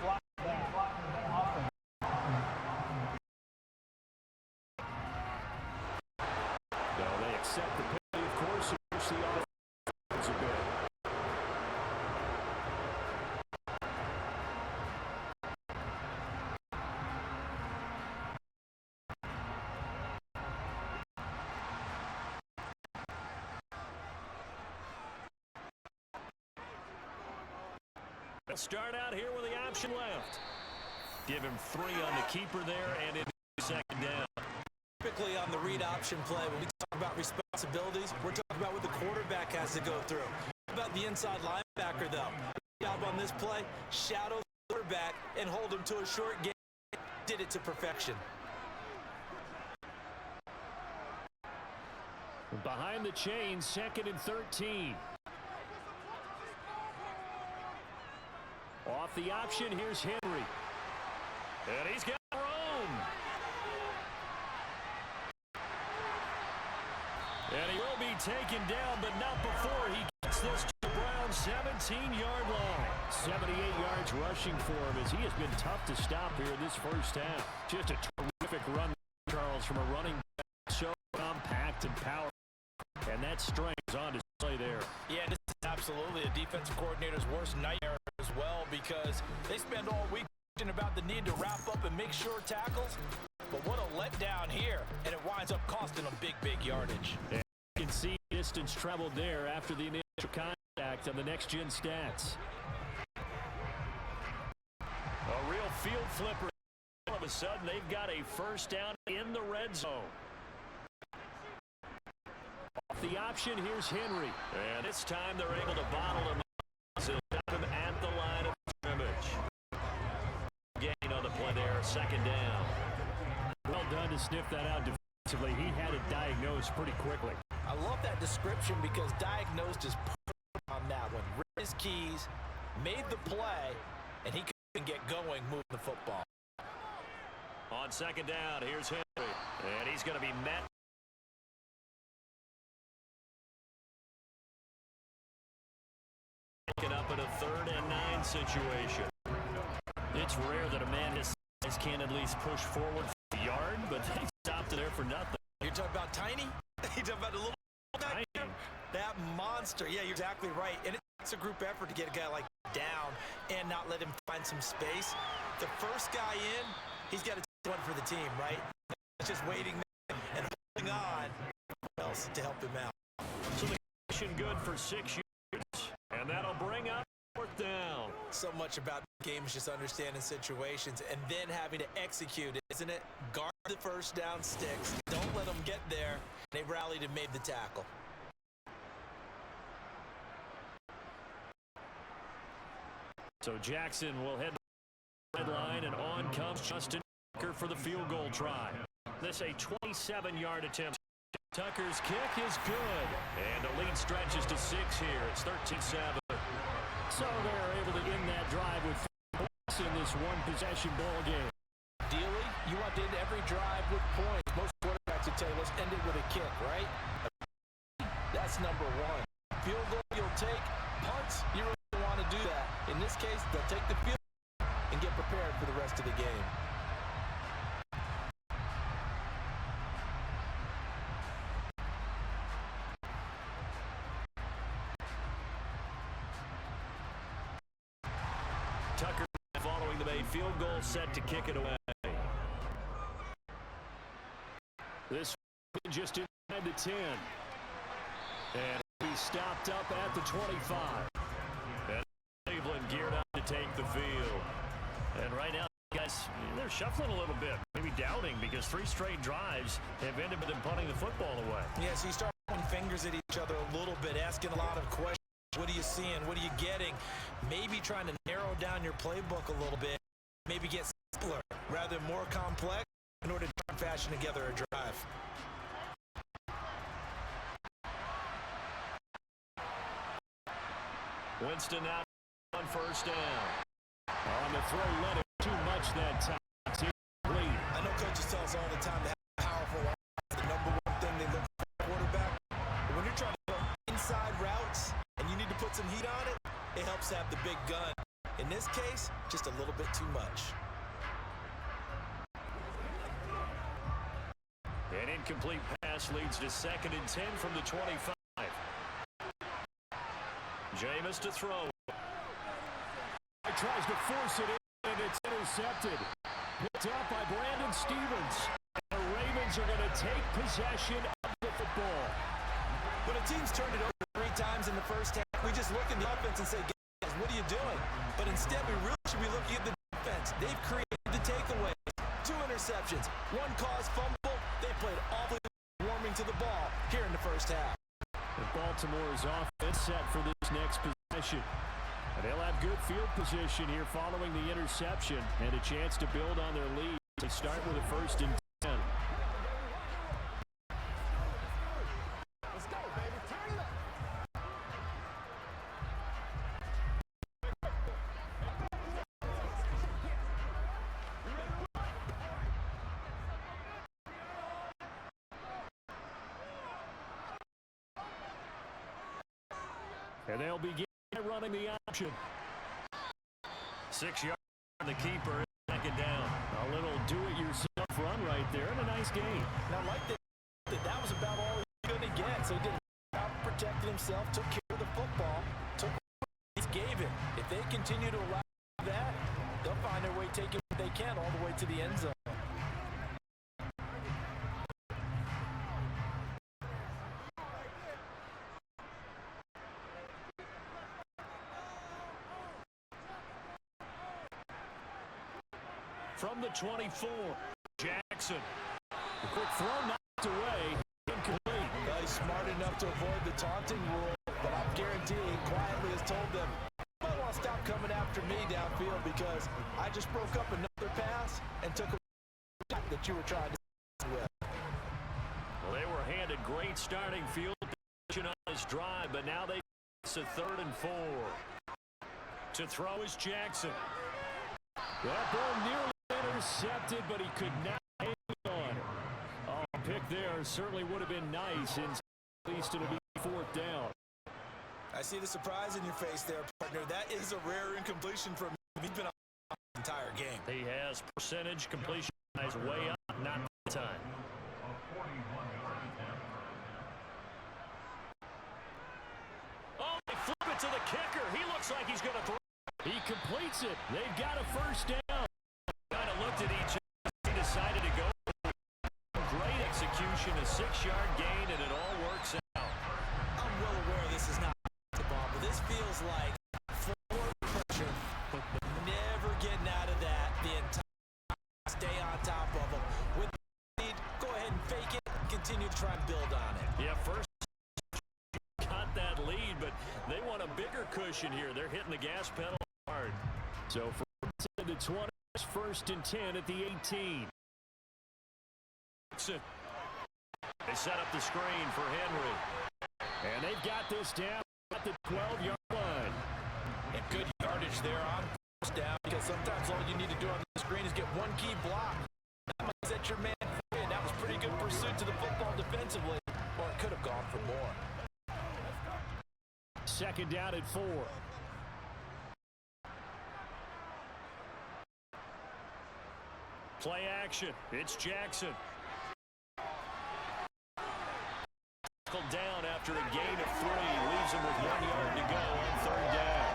accept the penalty, of course, and push the offense a bit. They'll start out here with the option left. Give him 3 on the keeper there, and it's second down. Typically on the read option play, when we talk about responsibilities, we're talking about what the quarterback has to go through. How about the inside linebacker, though? Job on this play, shadow the quarterback and hold him to a short game. Did it to perfection. Behind the chains, 2nd and 13. Off the option, here's Henry. And he's got room. And he will be taken down, but not before he gets this to the Browns' 17-yard line. 78 yards rushing for him as he has been tough to stop here this first half. Just a terrific run, Charles, from a running back. So compact and powerful. And that strength is on display there. Yeah, this is absolutely a defensive coordinator's worst nightmare as well because they spend all week about the need to wrap up and make sure tackles. But what a letdown here, and it winds up costing them big yardage. And you can see distance traveled there after the initial contact on the next-gen stats. A real field flipper. All of a sudden, they've got a first down in the red zone. Off the option, here's Henry. And this time they're able to bottle him up at the line of scrimmage. Gain on the play there, second down. Well done to sniff that out defensively. He had it diagnosed pretty quickly. I love that description because diagnosed is perfect on that one. Read his keys, made the play, and he couldn't get going moving the football. On second down, here's Henry. And he's going to be met. Taken up in a 3rd and 9 situation. It's rare that a man his size can at least push forward for a yard, but they stopped it there for nothing. You're talking about tiny? You're talking about a little tiny? That monster. Yeah, you're exactly right. And it's a group effort to get a guy like down and not let him find some space. The first guy in, he's got to take one for the team, right? It's just waiting there and holding on else to help him out. So the action good for 6 yards, and that'll bring up 4th down. So much about the game is just understanding situations and then having to execute it, isn't it? Guard the first down sticks. Don't let them get there. They rallied and made the tackle. So Jackson will head to the red line, and on comes Justin Tucker for the field goal try. This a 27-yard attempt. Tucker's kick is good. And the lead stretches to 6 here. It's 13-7. So they're able to end that drive with 4 points in this one-possession ball game. Ideally, you want to end every drive with points. Most quarterbacks would tell you, let's end it with a kick, right? That's number 1. Field goal you'll take. Punts, you really don't want to do that. In this case, they'll take the field and get prepared for the rest of the game. Tucker following the made field goal, set to kick it away. This just inside the 10. And he stopped up at the 25. And Cleveland geared up to take the field. And right now, guys, they're shuffling a little bit, maybe doubting, because 3 straight drives have ended with them punting the football away. Yeah, so you start pointing fingers at each other a little bit, asking a lot of questions. What are you seeing? What are you getting? Maybe trying to narrow down your playbook a little bit. Maybe get simpler rather than more complex in order to try and fashion together a drive. Winston out on first down. On the throw, let it too much that time. I know coaches tell us all the time to have powerful offense. The number one thing they look for a quarterback. But when you're trying to go inside routes and you need to put some heat on it, it helps to have the big gun. In this case, just a little bit too much. An incomplete pass leads to 2nd and 10 from the 25. Jameis to throw. Tries to force it in, and it's intercepted. Picked up by Brandon Stevens. And the Ravens are going to take possession of the football. When a team's turned it over 3 times in the first half, we just look at the offense and say, guys, what are you doing? But instead, we really should be looking at the defense. They've created the takeaways. 2 interceptions, 1 caused fumble. They played awfully warming to the ball here in the first half. And Baltimore's offense set for this next possession. And they'll have good field position here following the interception and a chance to build on their lead. They start with a 1st and 10. Let's go, baby. Turn it up. And they'll begin running the option. 6 yards on the keeper, 2nd down. A little do-it-yourself run right there and a nice gain. Now, like that was about all he was going to get. So he did protected himself, took care of the football, took what he gave him. If they continue to allow that, they'll find their way taking what they can all the way to the end zone. From the 24, Jackson. The quick throw knocked away. Incomplete. He's smart enough to avoid the taunting rule, but I'm guaranteeing quietly has told them, you might want to stop coming after me downfield because I just broke up another pass and took a shot that you were trying to with. Well, they were handed great starting field position on this drive, but now it's a 3rd and 4. To throw is Jackson. That ball nearly intercepted, but he could not hang on. Oh, pick there certainly would have been nice, and at least it'll be 4th down. I see the surprise in your face there, partner. That is a rare incompletion from him. He's been on the entire game. He has percentage completion is way up, not the time. Oh, they flip it to the kicker. He looks like he's going to throw. He completes it. They've got a 1st down. Kind of looked at each other. He decided to go. Great execution, a 6-yard gain, and it all works out. I'm well aware this is not basketball, but this feels like forward pressure. Never getting out of that the entire time. Stay on top of them. With the lead, go ahead and fake it. Continue to try and build on it. Yeah, first got that lead, but they want a bigger cushion here. They're hitting the gas pedal hard. So from the 20, 1st and 10 at the 18. They set up the screen for Henry. And they've got this down at the 12-yard line. And good yardage there on 1st down because sometimes all you need to do on the screen is get one key block. That might set your man free, and that was pretty good pursuit to the football defensively. Or it could have gone for more. 2nd down at 4. Play action. It's Jackson. Down after a gain of 3. Leaves him with 1 yard to go on 3rd down.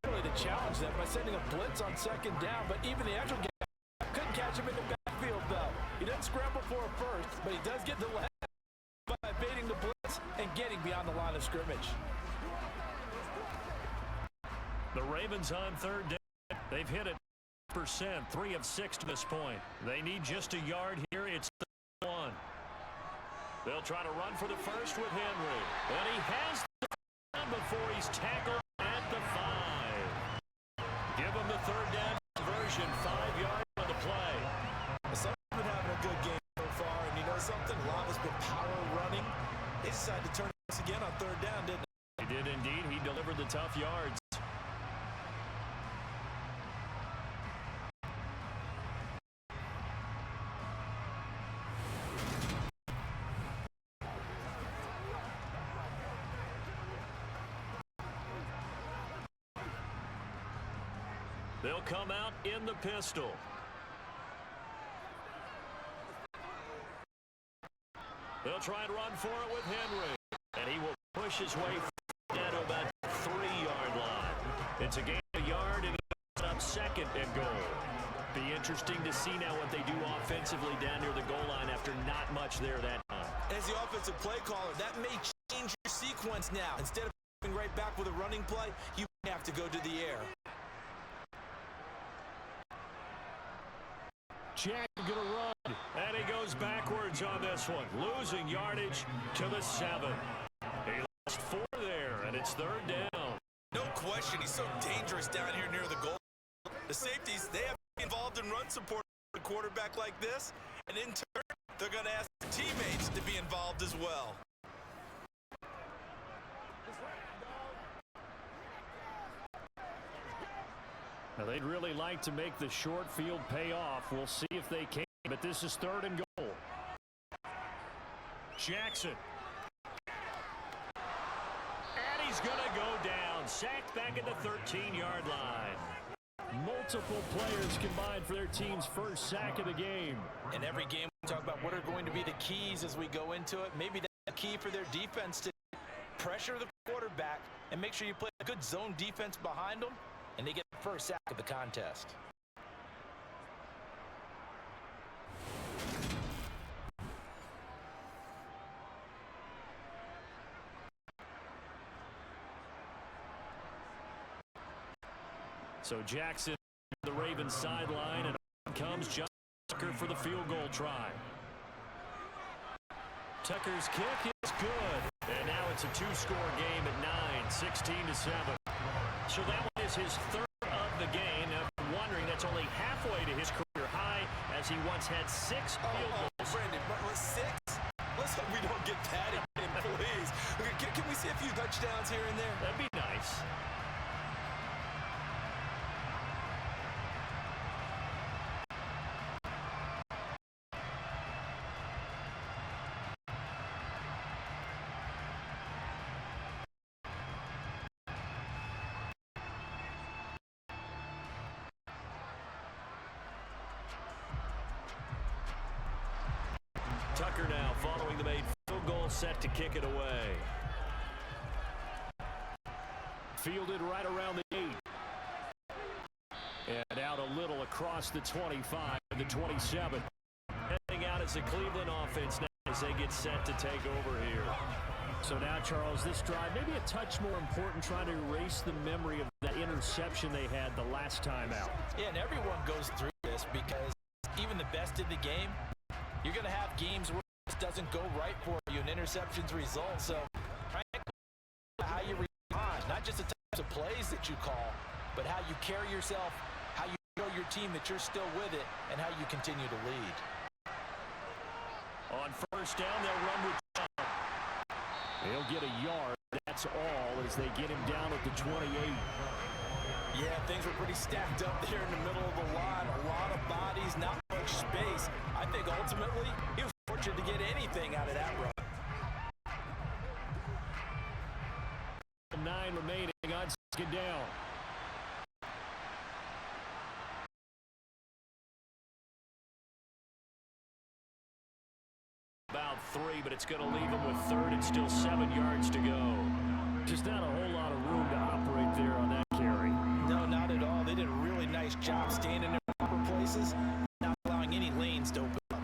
Really to challenge them by sending a blitz on 2nd down, but even the actual guy couldn't catch him in the backfield, though. He doesn't scramble for a first, but he does get the left by evading the blitz and getting beyond the line of scrimmage. The Ravens on 3rd down. They've hit it 3 of 6 to this point. They need just a yard here. It's 1. They'll try to run for the first with Henry. And he has the down before he's tackled at the 5. Give him the third down conversion, 5 yards on the play. Some have been having a good game so far, and you know something? A lot has been power running. They decided to turn this again on third down, didn't they? He did indeed. He delivered the tough yards. They'll come out in the pistol. They'll try and run for it with Henry. And he will push his way down to about the 3-yard line. It's a gain of a yard, and he's up second and goal. Be interesting to see now what they do offensively down near the goal line after not much there that time. As the offensive play caller, that may change your sequence now. Instead of going right back with a running play, you have to go to the air. Jack going to run, and he goes backwards on this one, losing yardage to the 7. He lost 4 there, and it's third down. No question, he's so dangerous down here near the goal. The safeties, they have to be involved in run support for a quarterback like this, and in turn, they're going to ask their teammates to be involved as well. Now, they'd really like to make the short field pay off. We'll see if they can, but this is third and goal. Jackson. And he's going to go down. Sacked back at the 13-yard line. Multiple players combined for their team's first sack of the game. In every game, we talk about what are going to be the keys as we go into it. Maybe that's the key for their defense to pressure the quarterback and make sure you play a good zone defense behind them, and they get the first sack of the contest. So Jackson, the Ravens sideline, and on comes John Tucker for the field goal try. Tucker's kick is good, and now it's a 2-score game at 9, 16-7. So that one is his third of the game. Now, if you're wondering, that's only halfway to his career high, as he once had 6 field goals. Brandon, but with 6? Let's hope we don't get that in, please. Can we see a few touchdowns here and there? That'd be nice. Tucker now following the made field goal, set to kick it away. Fielded right around the 8. And out a little across the 25 and the 27. Heading out as the Cleveland offense now as they get set to take over here. So now, Charles, this drive maybe a touch more important, trying to erase the memory of that interception they had the last time out. Yeah, and everyone goes through this because even the best in the game, you're going to have games where it doesn't go right for you, and interceptions result. So, how you respond, not just the types of plays that you call, but how you carry yourself, how you show your team that you're still with it, and how you continue to lead. On first down, they'll run with Chubb. He'll get a yard. That's all as they get him down at the 28. Yeah, things were pretty stacked up there in the middle of the line. A lot of bodies, not much space. I think ultimately he was fortunate to get anything out of that run. 9 remaining on second down. About 3, but it's going to leave him with third and still 7 yards to go. Just not a whole lot of room to operate there on that carry. No, not at all. They did a really nice job standing in their proper places, not allowing any lanes to open up.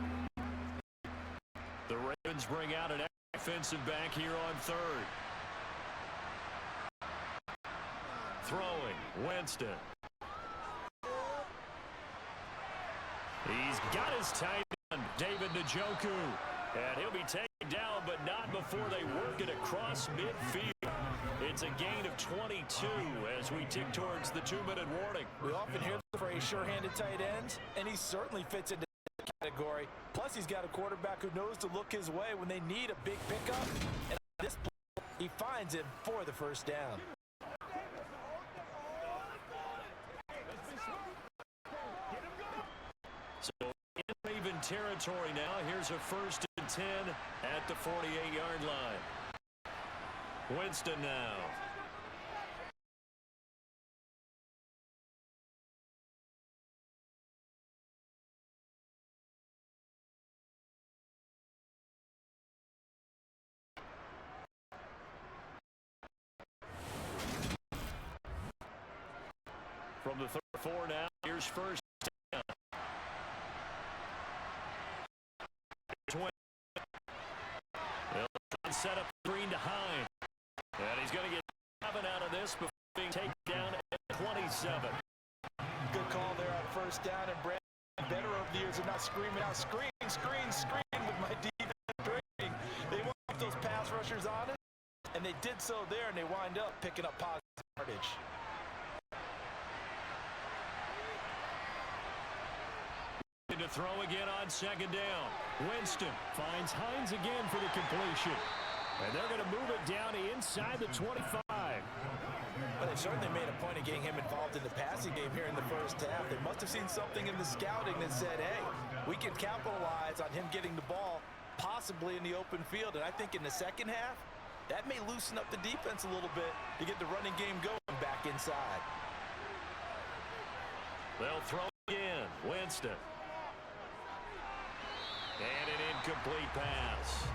The Ravens bring out an offensive back here on third. Throwing, Winston. He's got his tight end, David Njoku. And he'll be taken down but not before they work it across midfield. It's a gain of 22 as we tick towards the 2-minute warning. We often hear the phrase sure-handed tight ends, and he certainly fits into that category. Plus, he's got a quarterback who knows to look his way when they need a big pickup. And on this play, he finds it for the first down. So in Raven territory now, here's a 1st and 10 at the 48-yard line. Winston now. From the 34 now, here's 1st down. 20. They'll set up screen to Hine. And he's going to get 7 out of this before being taken down at 27. Good call there on 1st down, and Brad better over the years of not screaming out, screen, screen, screen with my defense training. They want those pass rushers on it, and they did so there, and they wind up picking up positive yardage. To throw again on 2nd down. Winston finds Hines again for the completion. And they're going to move it down inside the 25. But they certainly made a point of getting him involved in the passing game here in the 1st half. They must have seen something in the scouting that said, hey, we can capitalize on him getting the ball possibly in the open field. And I think in the 2nd half, that may loosen up the defense a little bit to get the running game going back inside. They'll throw again. Winston. And an incomplete pass.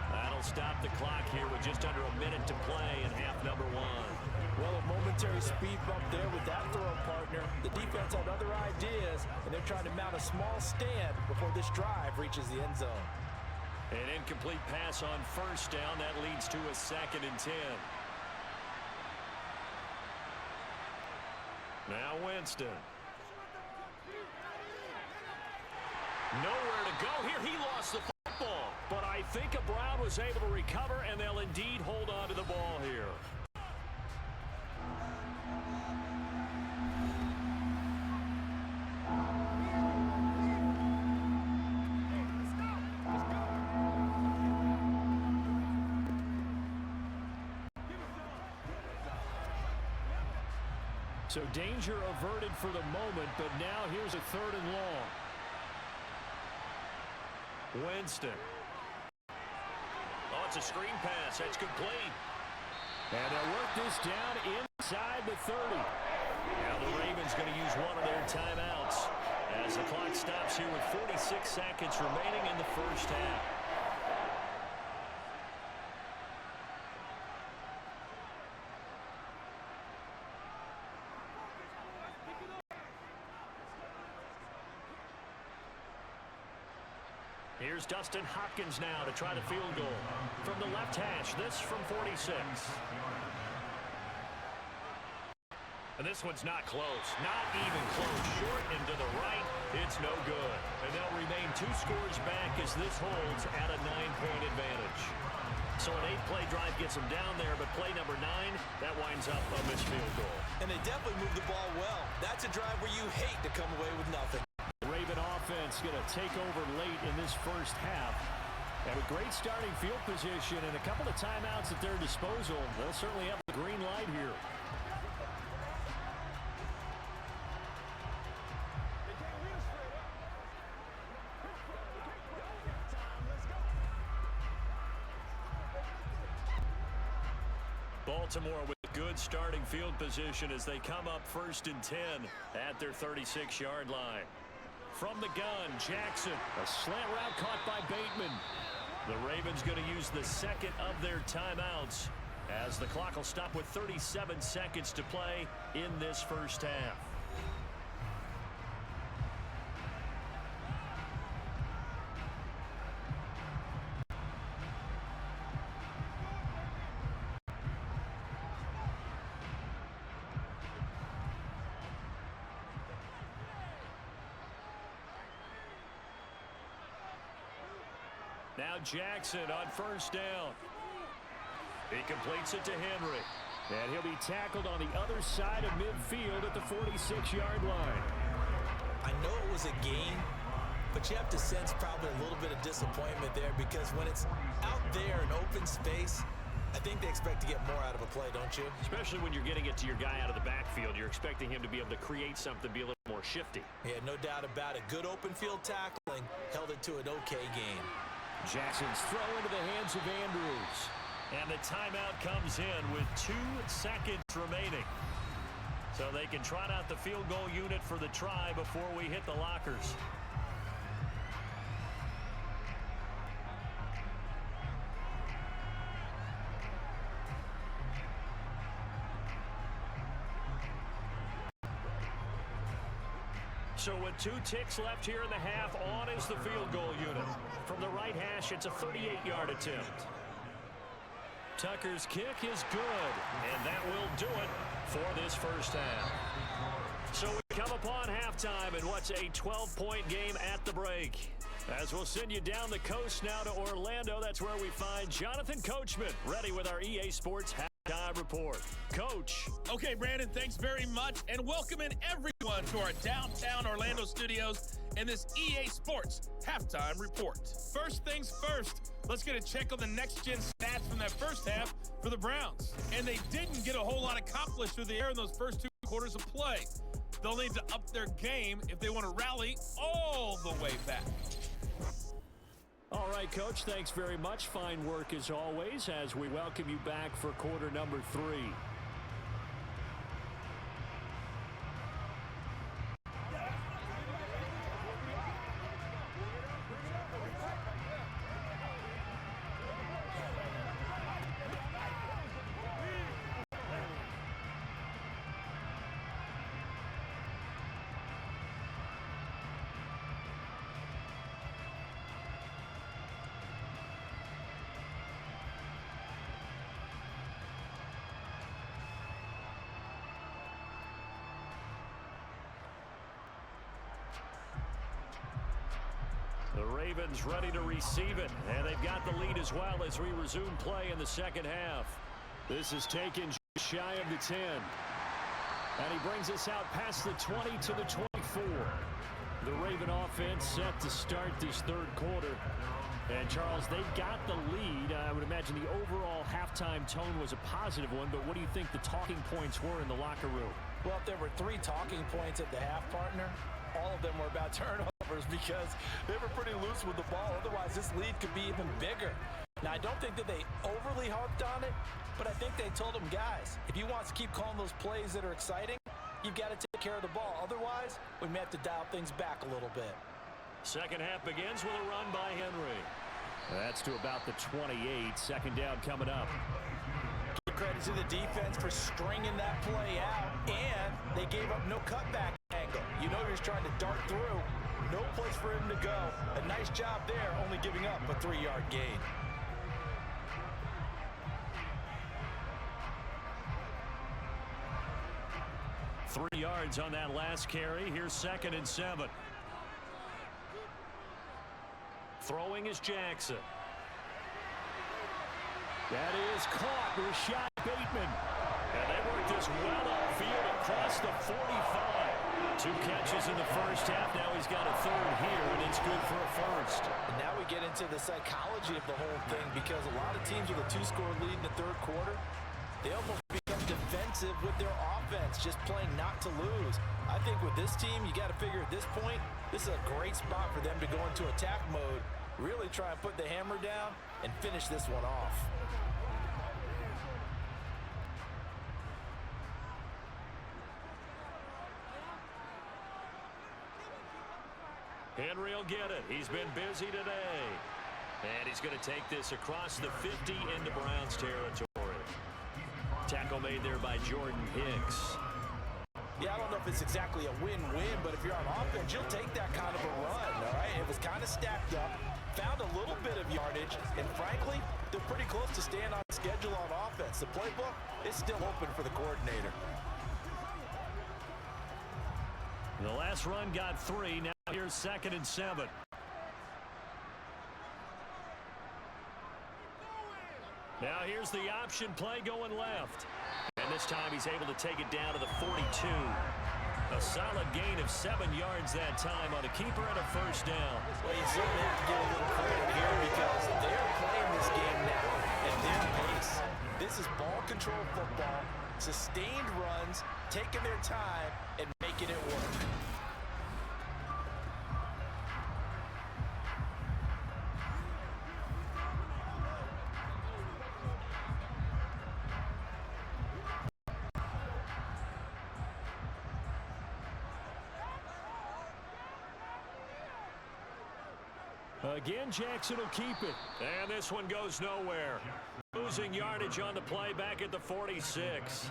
That'll stop the clock here with just under a minute to play in half number 1. Well, a momentary speed bump there with that throw partner. The defense had other ideas, and they're trying to mount a small stand before this drive reaches the end zone. An incomplete pass on 1st down. That leads to a 2nd and 10. Now Winston. Nowhere to go here. He lost the football. But I think Brown was able to recover, and they'll indeed hold on to the ball here. So danger averted for the moment, but now here's a 3rd and long. Winston. Oh, it's a screen pass. That's complete. And they'll work this down inside the 30. Now the Ravens going to use one of their timeouts as the clock stops here with 46 seconds remaining in the 1st half. Here's Dustin Hopkins now to try the field goal. From the left hash, this from 46. And this one's not close. Not even close. Short and to the right, it's no good. And they'll remain 2 scores back as this holds at a 9-point advantage. So an 8-play drive gets them down there, but play number 9, that winds up a missed field goal. And they definitely moved the ball well. That's a drive where you hate to come away with nothing. Raven offense going to take over late in this 1st half. And with great starting field position and a couple of timeouts at their disposal, they'll certainly have the green light here. Baltimore with good starting field position as they come up 1st and 10 at their 36-yard line. From the gun, Jackson. A slant route caught by Bateman. The Ravens going to use the 2nd of their timeouts as the clock will stop with 37 seconds to play in this 1st half. Now Jackson on first down. He completes it to Henry. And he'll be tackled on the other side of midfield at the 46-yard line. I know it was a gain, but you have to sense probably a little bit of disappointment there because when it's out there in open space, I think they expect to get more out of a play, don't you? Especially when you're getting it to your guy out of the backfield. You're expecting him to be able to create something, be a little more shifty. Yeah, no doubt about it. Good open field tackling held it to an okay game. Jackson's throw into the hands of Andrews. And the timeout comes in with 2 seconds remaining. So they can trot out the field goal unit for the try before we hit the lockers. So with 2 ticks left here in the half, on is the field goal unit. From the right hash, it's a 38-yard attempt. Tucker's kick is good, and that will do it for this first half. So we come upon halftime in what's a 12-point game at the break. As we'll send you down the coast now to Orlando, that's where we find Jonathan Coachman, ready with our EA Sports Halftime Report. Coach. Okay, Brandon, thanks very much, and welcome in everyone to our downtown Orlando studios and this EA Sports Halftime Report. First things first, let's get a check on the next-gen stats from that first half for the Browns. And they didn't get a whole lot accomplished through the air in those first 2 quarters of play. They'll need to up their game if they want to rally all the way back. All right, Coach, thanks very much. Fine work as always as we welcome you back for quarter number 3. The Ravens ready to receive it, and they've got the lead as well as we resume play in the second half. This is taken shy of the 10. And he brings us out past the 20 to the 24. The Raven offense set to start this third quarter. And, Charles, they've got the lead. I would imagine the overall halftime tone was a positive one, but what do you think the talking points were in the locker room? Well, if there were 3 talking points at the half, partner, all of them were about turnovers because they were pretty loose with the ball. Otherwise, this lead could be even bigger. Now, I don't think that they overly harped on it, but I think they told them, guys, if you want to keep calling those plays that are exciting, you've got to take care of the ball. Otherwise, we may have to dial things back a little bit. Second half begins with a run by Henry. That's to about the 28. Second down coming up. Give credit to the defense for stringing that play out, and they gave up no cutback angle. You know you're just trying to dart through. No place for him to go. A nice job there, only giving up a 3-yard gain. Three yards on that last carry. Here's 2nd and 7. Throwing is Jackson. That is caught. Rashad Bateman. And they work this well upfield across the 45. 2 catches in the first half. Now he's got a 3rd here, and it's good for a 1st. And now we get into the psychology of the whole thing because a lot of teams with a 2-score lead in the third quarter, they almost become defensive with their offense, just playing not to lose. I think with this team, you got to figure at this point, this is a great spot for them to go into attack mode, really try and put the hammer down and finish this one off. Henry will get it. He's been busy today. And he's going to take this across the 50 into Browns territory. Tackle made there by Jordan Hicks. Yeah, I don't know if it's exactly a win-win, but if you're on offense, you'll take that kind of a run, all right? It was kind of stacked up, found a little bit of yardage, and frankly, they're pretty close to staying on schedule on offense. The playbook is still open for the coordinator. The last run got 3. Now here's 2nd and 7. Now here's the option play going left. And this time he's able to take it down to the 42. A solid gain of 7 yards that time on the keeper and a first down. Well, you certainly have to give a little credit here because they're playing this game now at their pace. This is ball control football, sustained runs, taking their time, and making it work. Again, Jackson will keep it. And this one goes nowhere. Losing yardage on the play back at the 46.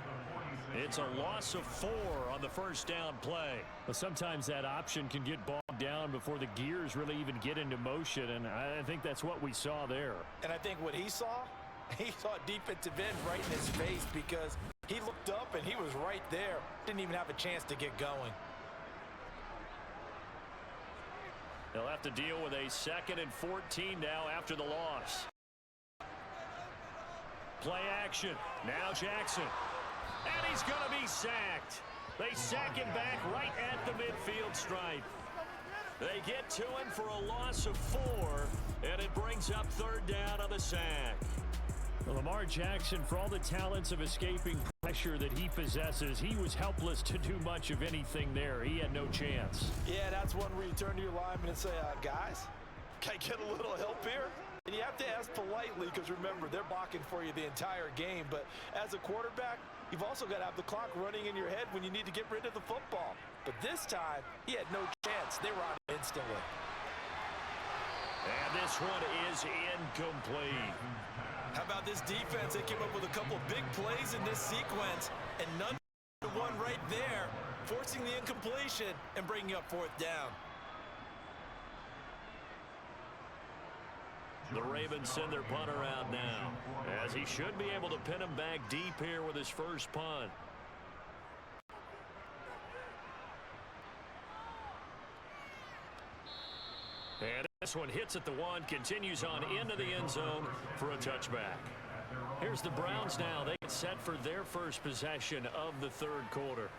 It's a loss of 4 on the first down play. Well, sometimes that option can get bogged down before the gears really even get into motion, and I think that's what we saw there. And I think what he saw a defensive end right in his face because he looked up and he was right there. Didn't even have a chance to get going. They'll have to deal with a 2nd and 14 now after the loss. Play action. Now Jackson. And he's going to be sacked. They sack him back right at the midfield stripe. They get to him for a loss of 4, and it brings up 3rd down on the sack. Well, Lamar Jackson, for all the talents of escaping pressure that he possesses, he was helpless to do much of anything there. He had no chance. Yeah, that's one where you turn to your lineman and say, guys, can I get a little help here? And you have to ask politely because, remember, they're blocking for you the entire game. But as a quarterback, you've also got to have the clock running in your head when you need to get rid of the football. But this time, he had no chance. They were on it instantly. And this one is incomplete. How about this defense? They came up with a couple of big plays in this sequence, and none but one right there, forcing the incompletion and bringing up 4th down. The Ravens send their punter out now, as he should be able to pin him back deep here with his first punt. And this one hits at the 1, continues on into the end zone for a touchback. Here's the Browns now. They get set for their first possession of the 3rd quarter.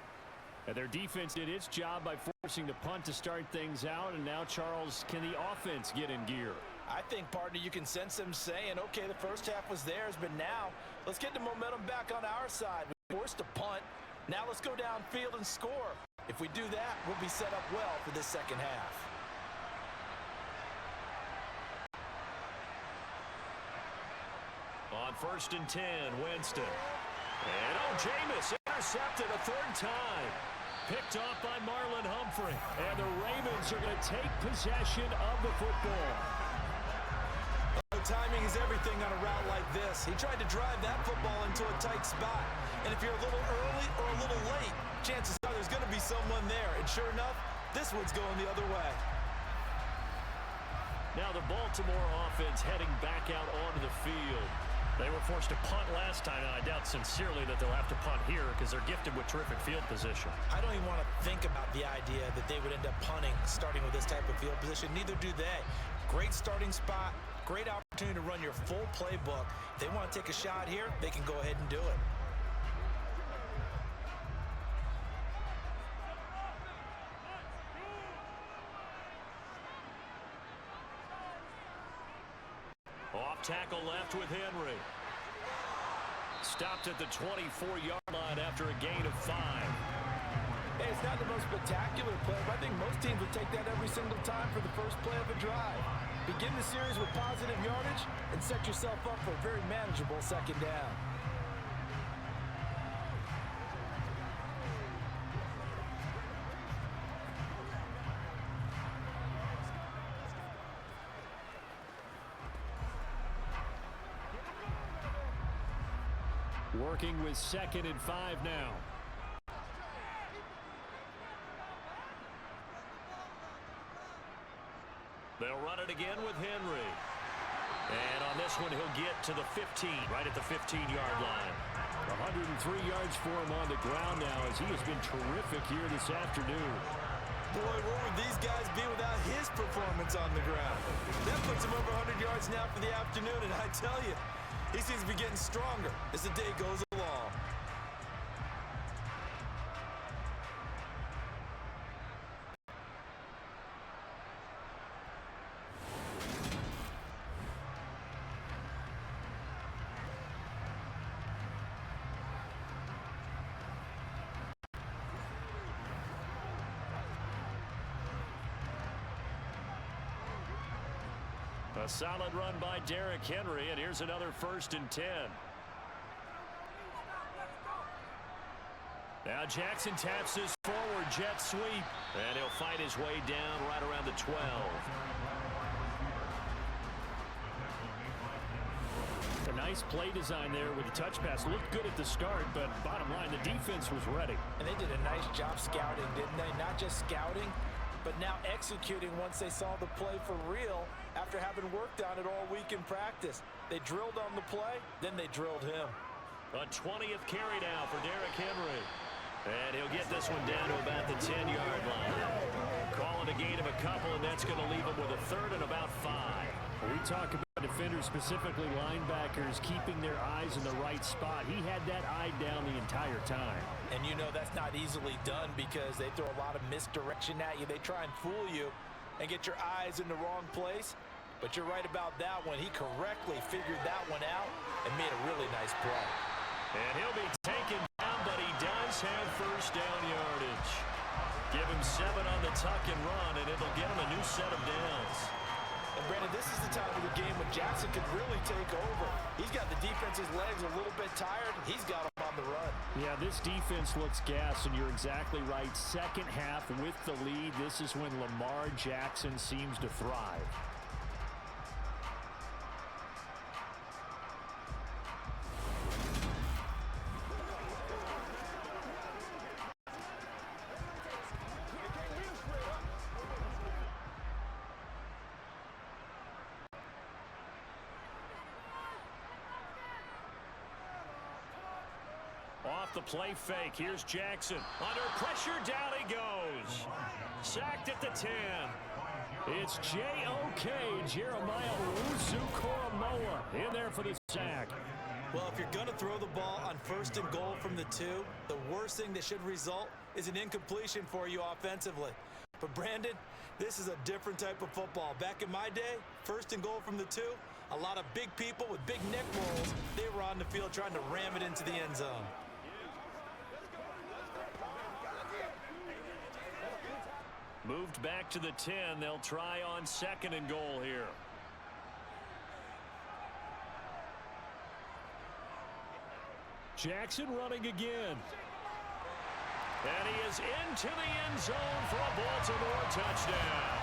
And their defense did its job by forcing the punt to start things out. And now, Charles, can the offense get in gear? I think, partner, you can sense them saying, okay, the first half was theirs, but now let's get the momentum back on our side. We forced a punt. Now let's go downfield and score. If we do that, we'll be set up well for this second half. On 1st and 10, Winston. And Jameis intercepted a 3rd time. Picked off by Marlon Humphrey. And the Ravens are going to take possession of the football. Timing is everything on a route like this. He tried to drive that football into a tight spot. And if you're a little early or a little late, chances are there's going to be someone there. And sure enough, this one's going the other way. Now the Baltimore offense heading back out onto the field. They were forced to punt last time, and I doubt sincerely that they'll have to punt here because they're gifted with terrific field position. I don't even want to think about the idea that they would end up punting starting with this type of field position. Neither do they. Great starting spot, great opportunity to run your full playbook. If they want to take a shot here, they can go ahead and do it. Off tackle left with Henry. Stopped at the 24-yard line after a gain of 5. Hey, it's not the most spectacular play, but I think most teams would take that every single time for the first play of a drive. Begin the series with positive yardage and set yourself up for a very manageable second down. Working with 2nd and 5 now. They'll run it again with Henry. And on this one, he'll get to the 15, right at the 15-yard line. 103 yards for him on the ground now as he has been terrific here this afternoon. Boy, where would these guys be without his performance on the ground? That puts him over 100 yards now for the afternoon, and I tell you, He seems to be getting stronger as the day goes along. A solid run by Derrick Henry, and here's another 1st and 10. Now Jackson taps this forward jet sweep, and he'll fight his way down right around the 12. A nice play design there with the touch pass. Looked good at the start, but bottom line, the defense was ready. And they did a nice job scouting, didn't they? Not just scouting, but now executing once they saw the play for real after having worked on it all week in practice. They drilled on the play, then they drilled him. A 20th carry now for Derrick Henry. And he'll get this one down to about the 10-yard line. Call it a gain of a couple, and that's going to leave him with a 3rd and about 5. We talk about defenders, specifically linebackers, keeping their eyes in the right spot. He had that eye down the entire time. And you know that's not easily done because they throw a lot of misdirection at you. They try and fool you and get your eyes in the wrong place. But you're right about that one. He correctly figured that one out and made a really nice play. And he'll be taken down, but he does have 1st down yardage. Give him 7 on the tuck and run, and it'll get him a new set of downs. And Brandon, this is the time of the game when Jackson could really take over. He's got the defense's legs a little bit tired. He's got them on the run. Yeah, this defense looks gassed, and you're exactly right. Second half with the lead, this is when Lamar Jackson seems to thrive. Off the play fake. Here's Jackson. Under pressure, down he goes. Sacked at the 10. It's J.O.K. Jeremiah Owusu-Koramoah in there for the sack. Well, if you're going to throw the ball on 1st and goal from the 2, the worst thing that should result is an incompletion for you offensively. But Brandon, this is a different type of football. Back in my day, 1st and goal from the 2, a lot of big people with big neck rolls, they were on the field trying to ram it into the end zone. Moved back to the 10. They'll try on 2nd and goal here. Jackson running again. And he is into the end zone for a Baltimore touchdown.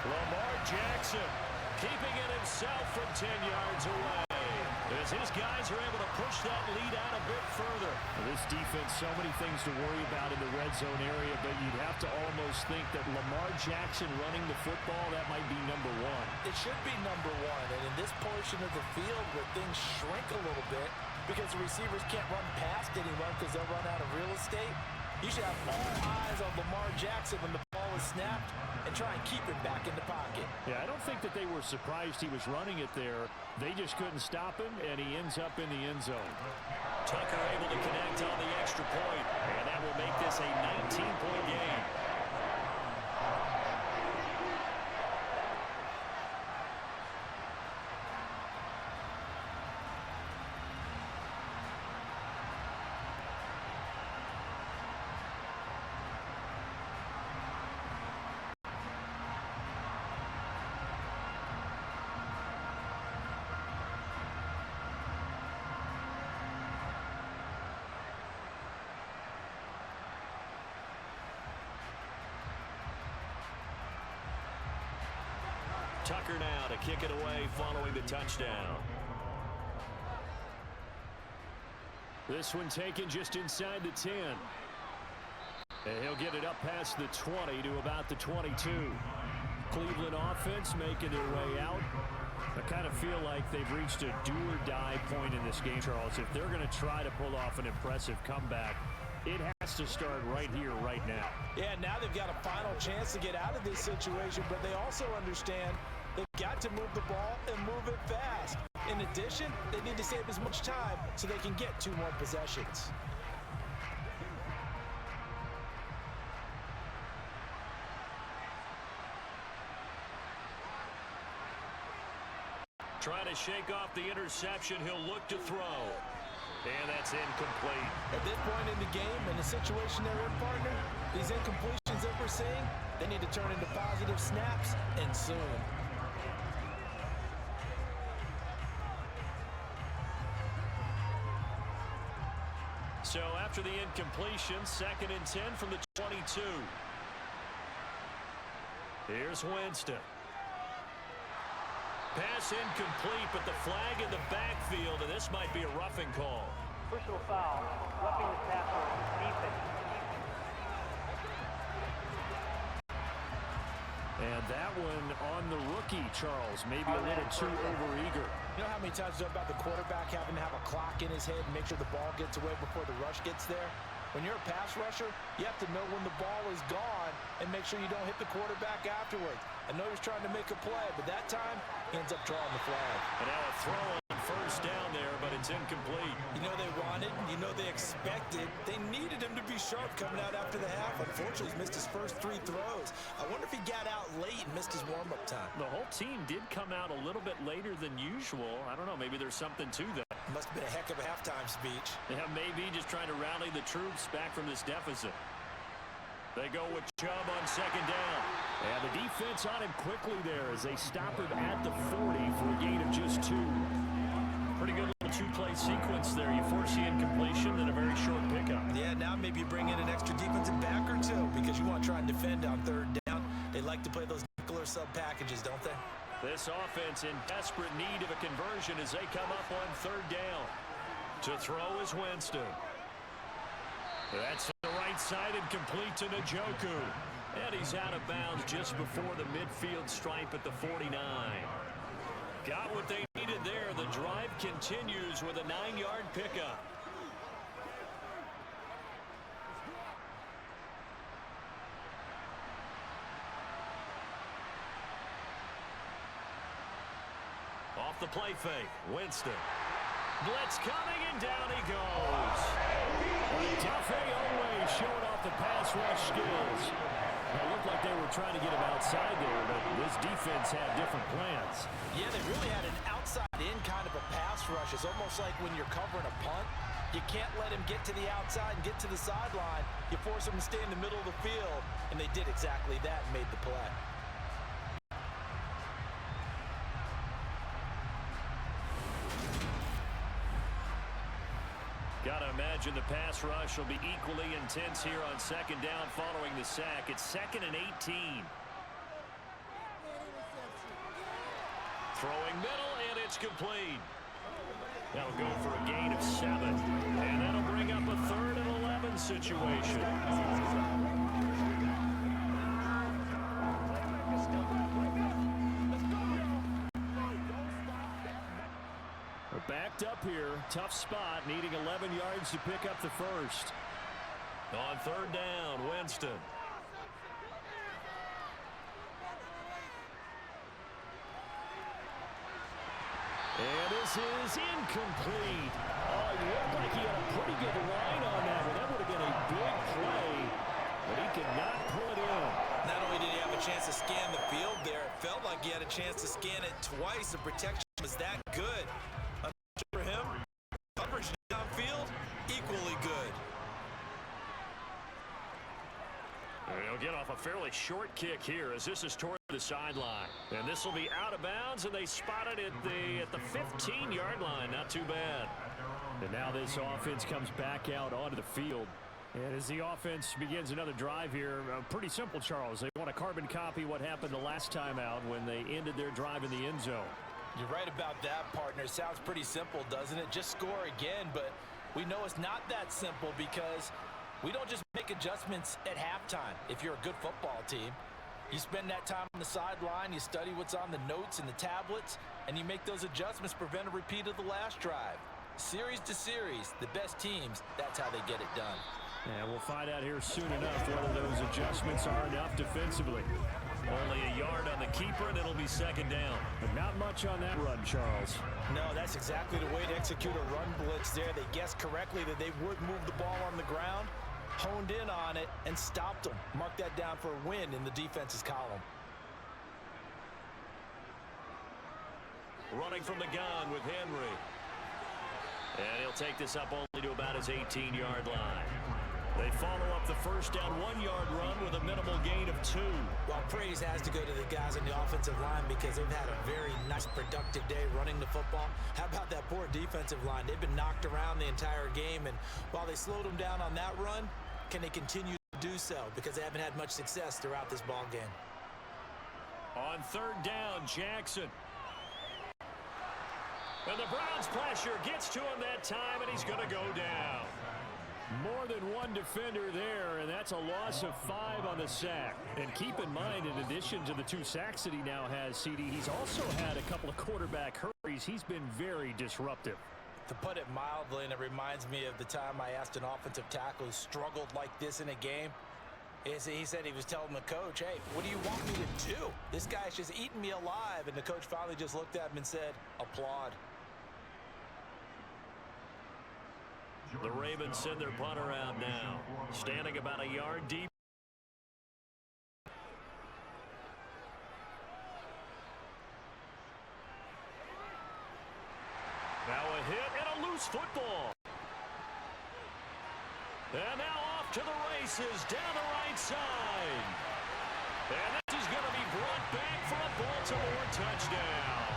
Lamar Jackson keeping it himself from 10 yards away, as his guys are able to push that lead out a bit further. Well, this defense, so many things to worry about in the red zone area, but you'd have to almost think that Lamar Jackson running the football, that might be number 1. It should be number 1, and in this portion of the field where things shrink a little bit because the receivers can't run past anyone because they'll run out of real estate, you should have all eyes on Lamar Jackson when the ball is snapped and try and keep it back in the pocket. Yeah, I don't think that they were surprised he was running it there. They just couldn't stop him, and he ends up in the end zone. Tucker able to connect on the extra point, and that will make this a 19-point game. Tucker now to kick it away following the touchdown. This one taken just inside the 10. And he'll get it up past the 20 to about the 22. Cleveland offense making their way out. I kind of feel like they've reached a do-or-die point in this game, Charles. If they're going to try to pull off an impressive comeback, it has to start right here, right now. Yeah, now they've got a final chance to get out of this situation, but they also understand they've got to move the ball and move it fast. In addition, they need to save as much time so they can get 2 more possessions. Trying to shake off the interception. He'll look to throw. And that's incomplete. At this point in the game, in the situation they're in, partner, these incompletions that we're seeing, they need to turn into positive snaps, and soon. So after the incompletion, 2nd and 10 from the 22. Here's Winston. Pass incomplete, but the flag in the backfield, and this might be a roughing call. Personal foul, roughing the tackle, defense. And that one on the rookie, Charles. Maybe a little too overeager. You know how many times you know about the quarterback having to have a clock in his head and make sure the ball gets away before the rush gets there? When you're a pass rusher, you have to know when the ball is gone and make sure you don't hit the quarterback afterwards. I know he's trying to make a play, but that time, he ends up drawing the flag. And now a throw on 1st down there, but it's incomplete. You know they wanted, you know they expected. They needed him to be sharp coming out after the half. Unfortunately, he's missed his first 3 throws. I wonder if he got out late and missed his warm-up time. The whole team did come out a little bit later than usual. I don't know, maybe there's something to that. Must have been a heck of a halftime speech. Yeah, maybe just trying to rally the troops back from this deficit. They go with Chubb on 2nd down. And the defense on him quickly there as they stop him at the 40 for a gain of just 2. Pretty good little 2-play sequence there. You force the incompletion, then a very short pickup. Yeah, now maybe you bring in an extra defensive back or 2 because you want to try and defend on 3rd down. They like to play those nickel or sub packages, don't they? This offense in desperate need of a conversion as they come up on 3rd down. To throw is Winston. That's to the right side and complete to Njoku. And he's out of bounds just before the midfield stripe at the 49. Got what they needed there. The drive continues with a 9-yard pickup. Off the play fake, Winston. Blitz coming, and down he goes. Dafe always showing off the pass rush skills. It looked like they were trying to get him outside there, but this defense had different plans. Yeah, they really had an outside-in kind of a pass rush. It's almost like when you're covering a punt. You can't let him get to the outside and get to the sideline. You force him to stay in the middle of the field, and they did exactly that and made the play. Gotta imagine the pass rush will be equally intense here on 2nd down following the sack. It's 2nd and 18. Throwing middle, and it's complete. That'll go for a gain of 7. And that'll bring up a 3rd and 11 situation. We're backed up here. Tough spot, needing 11 yards to pick up the 1st. On 3rd down, Winston. And this is incomplete. Oh, it looked like he had a pretty good line on that one. That would have been a big play, but he could not pull it in. Not only did he have a chance to scan the field there, it felt like he had a chance to scan it twice. The protection was that good. For him, coverage downfield, equally good. He'll get off a fairly short kick here as this is toward the sideline. And this will be out of bounds, and they spotted it at the 15-yard line. Not too bad. And now this offense comes back out onto the field. And as the offense begins another drive here, pretty simple, Charles. They want to carbon copy what happened the last time out when they ended their drive in the end zone. You're right about that, partner. Sounds pretty simple, doesn't it? Just score again, but we know it's not that simple because we don't just make adjustments at halftime. If you're a good football team, you spend that time on the sideline, you study what's on the notes and the tablets, and you make those adjustments, prevent a repeat of the last drive. Series to series, the best teams, that's how they get it done. And we'll find out here soon enough whether those adjustments are enough defensively. Only a yard on the keeper, and it'll be second down. But not much on that run, Charles. No, that's exactly the way to execute a run blitz there. They guessed correctly that they would move the ball on the ground, honed in on it, and stopped them. Mark that down for a win in the defense's column. Running from the gun with Henry. And he'll take this up only to about his 18-yard line. They follow up the first down 1-yard run with a minimal gain of 2. Well, praise has to go to the guys on the offensive line because they've had a very nice, productive day running the football. How about that poor defensive line? They've been knocked around the entire game, and while they slowed them down on that run, can they continue to do so? Because they haven't had much success throughout this ball game. On third down, Jackson. And the Browns' pressure gets to him that time, and he's going to go down. More than one defender there, and that's a loss of 5 on the sack. And keep in mind, in addition to the 2 sacks that he now has, CD, he's also had a couple of quarterback hurries. He's been very disruptive. To put it mildly, and it reminds me of the time I asked an offensive tackle who struggled like this in a game. He said he was telling the coach, hey, what do you want me to do? This guy's just eating me alive. And the coach finally just looked at him and said, applaud. The Ravens send their punter out now. Standing about a yard deep. Now a hit and a loose football. And now off to the races down the right side. And this is going to be brought back for a Baltimore touchdown.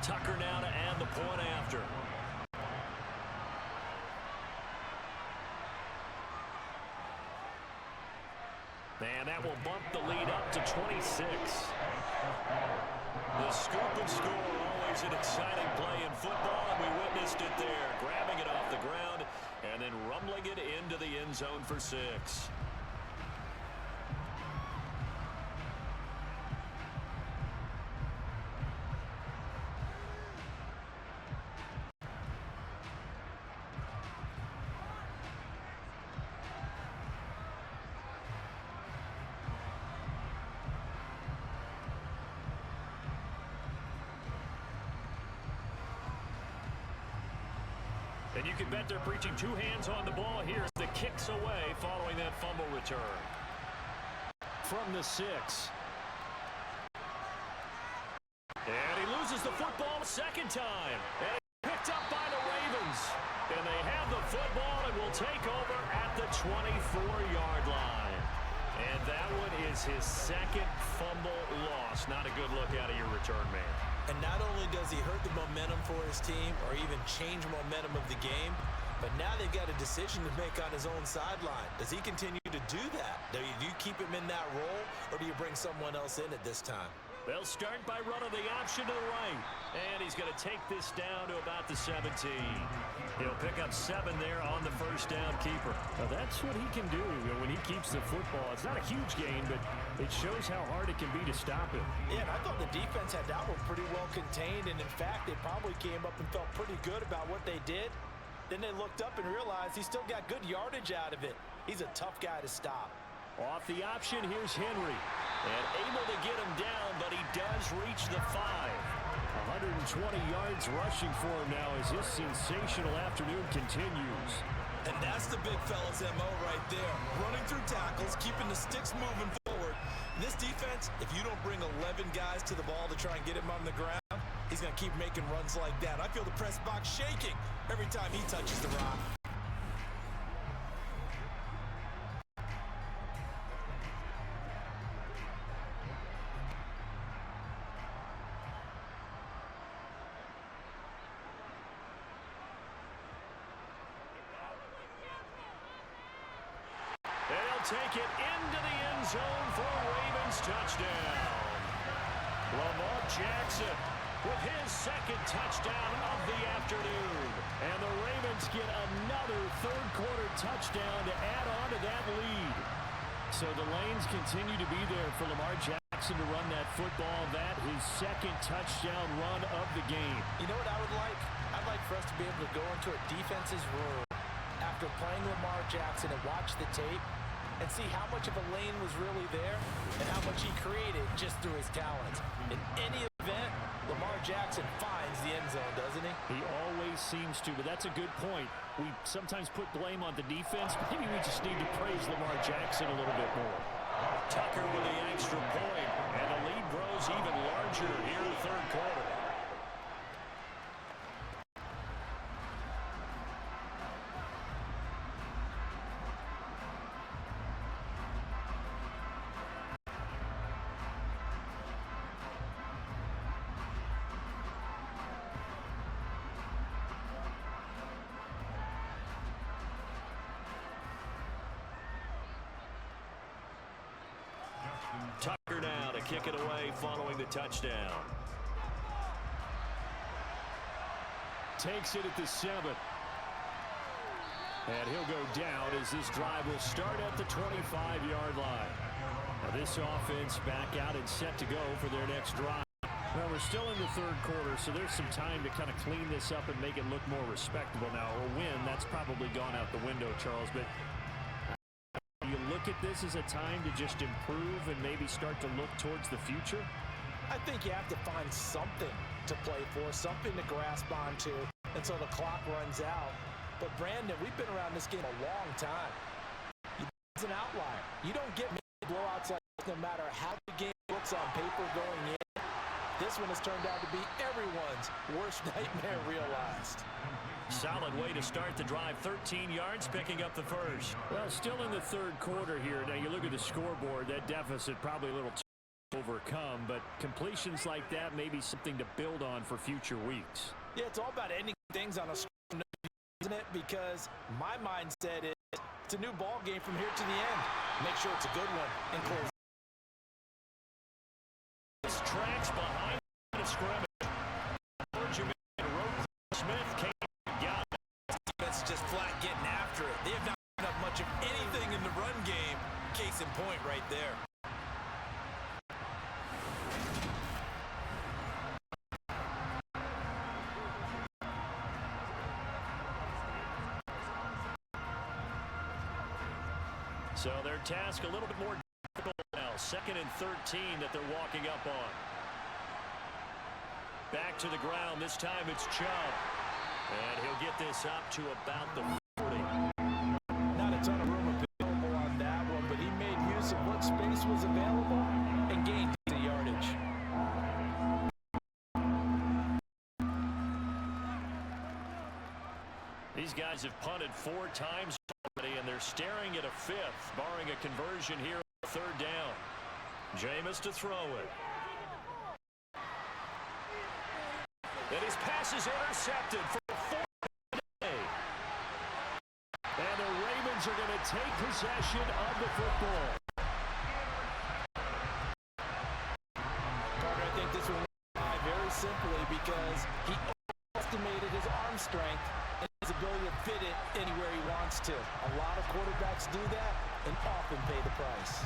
Tucker now to add the point after. And that will bump the lead up to 26. The scoop and score, always an exciting play in football, and we witnessed it there. Grabbing it off the ground and then rumbling it into the end zone for 6. And you can bet they're preaching 2 hands on the ball here. The kicks away following that fumble return. From the 6. And he loses the football a second time. And it's picked up by the Ravens. And they have the football and will take over at the 24-yard line. And that one is his second fumble loss. Not a good look out of your return man. And not only does he hurt the momentum for his team or even change momentum of the game, but now they've got a decision to make on his own sideline. Does he continue to do that? Do you keep him in that role, or do you bring someone else in at this time? They'll start by running the option to the right. And he's going to take this down to about the 17. He'll pick up 7 there on the first down keeper. Well, that's what he can do when he keeps the football. It's not a huge gain, but it shows how hard it can be to stop him. Yeah, and I thought the defense had that one pretty well contained, and in fact, they probably came up and felt pretty good about what they did. Then they looked up and realized he still got good yardage out of it. He's a tough guy to stop. Off the option, here's Henry. And able to get him down, but he does reach the 5. 120 yards rushing for him now as his sensational afternoon continues. And that's the big fella's MO right there. Running through tackles, keeping the sticks moving forward. This defense, if you don't bring 11 guys to the ball to try and get him on the ground, he's going to keep making runs like that. I feel the press box shaking every time he touches the rock. Take it into the end zone for a Ravens touchdown. Lamar Jackson with his second touchdown of the afternoon. And the Ravens get another third-quarter touchdown to add on to that lead. So the lanes continue to be there for Lamar Jackson to run that football. That his second touchdown run of the game. You know what I would like? I'd like for us to be able to go into a defense's room after playing Lamar Jackson and watch the tape and see how much of a lane was really there and how much he created just through his talents. In any event, Lamar Jackson finds the end zone, doesn't he? He always seems to, but that's a good point. We sometimes put blame on the defense. Maybe we just need to praise Lamar Jackson a little bit more. Tucker with the extra point, and the lead grows even larger here in the third quarter. Tucker now to kick it away following the touchdown. Takes it at the 7. And he'll go down as this drive will start at the 25-yard line. Now this offense back out and set to go for their next drive. Well, we're still in the third quarter, so there's some time to kind of clean this up and make it look more respectable. Now, a win, that's probably gone out the window, Charles, but you look at this as a time to just improve and maybe start to look towards the future? I think you have to find something to play for, something to grasp onto until the clock runs out. But, Brandon, we've been around this game a long time. It's an outlier. You don't get many blowouts like this no matter how the game looks on paper going in. This one has turned out to be everyone's worst nightmare realized. Solid way to start the drive. 13 yards, picking up the first. Well, still in the third quarter here. Now, you look at the scoreboard, that deficit probably a little too overcome, but completions like that may be something to build on for future weeks. Yeah, it's all about ending things on a score, isn't it? Because my mindset is it's a new ball game from here to the end. Make sure it's a good one and close. This tracks behind the scrimmage. Smith came and got it. Defense just flat getting after it. They have not given up much of anything in the run game. Case in point right there. So their task a little bit more difficult now. 2nd and 13 that they're walking up on. Back to the ground. This time it's Chubb. And he'll get this up to about the 40. Not a ton of room available on that one, but he made use of what space was available and gained the yardage. These guys have punted 4 times already, and they're staring at a 5th, barring a conversion here on 3rd down. Jameis to throw it. And his pass is intercepted for a 4th day. And the Ravens are going to take possession of the football. Carter, I think this one went very simply because he overestimated his arm strength and his ability to fit it anywhere he wants to. A lot of quarterbacks do that and often pay the price.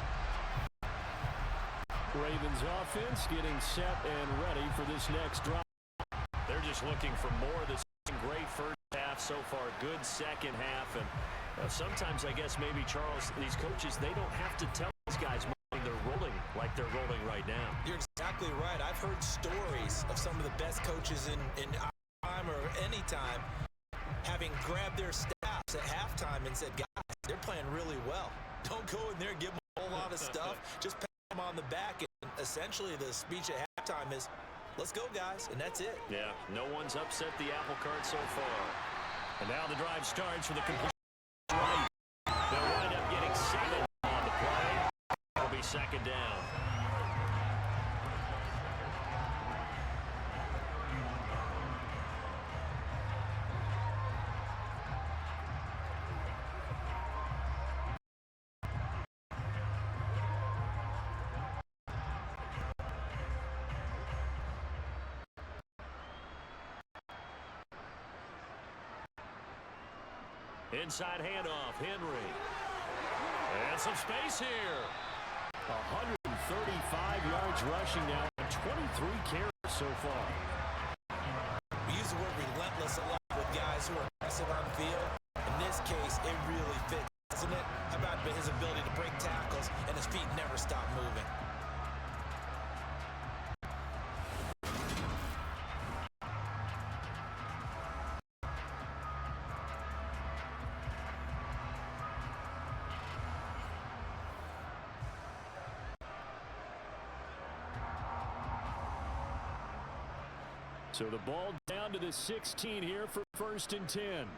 Ravens offense getting set and ready for this next drive. They're just looking for more of this. Great first half so far, good second half, and sometimes I guess maybe, Charles, these coaches, they don't have to tell these guys when they're rolling like they're rolling right now. You're exactly right. I've heard stories of some of the best coaches in our time or any time having grabbed their staffs at halftime and said, guys, they're playing really well. Don't go in there and give them a whole lot of stuff. Just pat them on the back, and essentially the speech at halftime is, let's go, guys, and that's it. Yeah, no one's upset the apple cart so far. And now the drive starts for the completion. Right. They'll wind up getting 7 on the play. It'll be 2nd down. Inside handoff, Henry. And And some space here. 135 yards rushing now, and 23 carries so far. We use the word relentless a lot with guys who are aggressive on the field. In this case, it really fits, doesn't it? How about his ability to break tackles and his feet never stop moving? So the ball down to the 16 here for 1st and 10.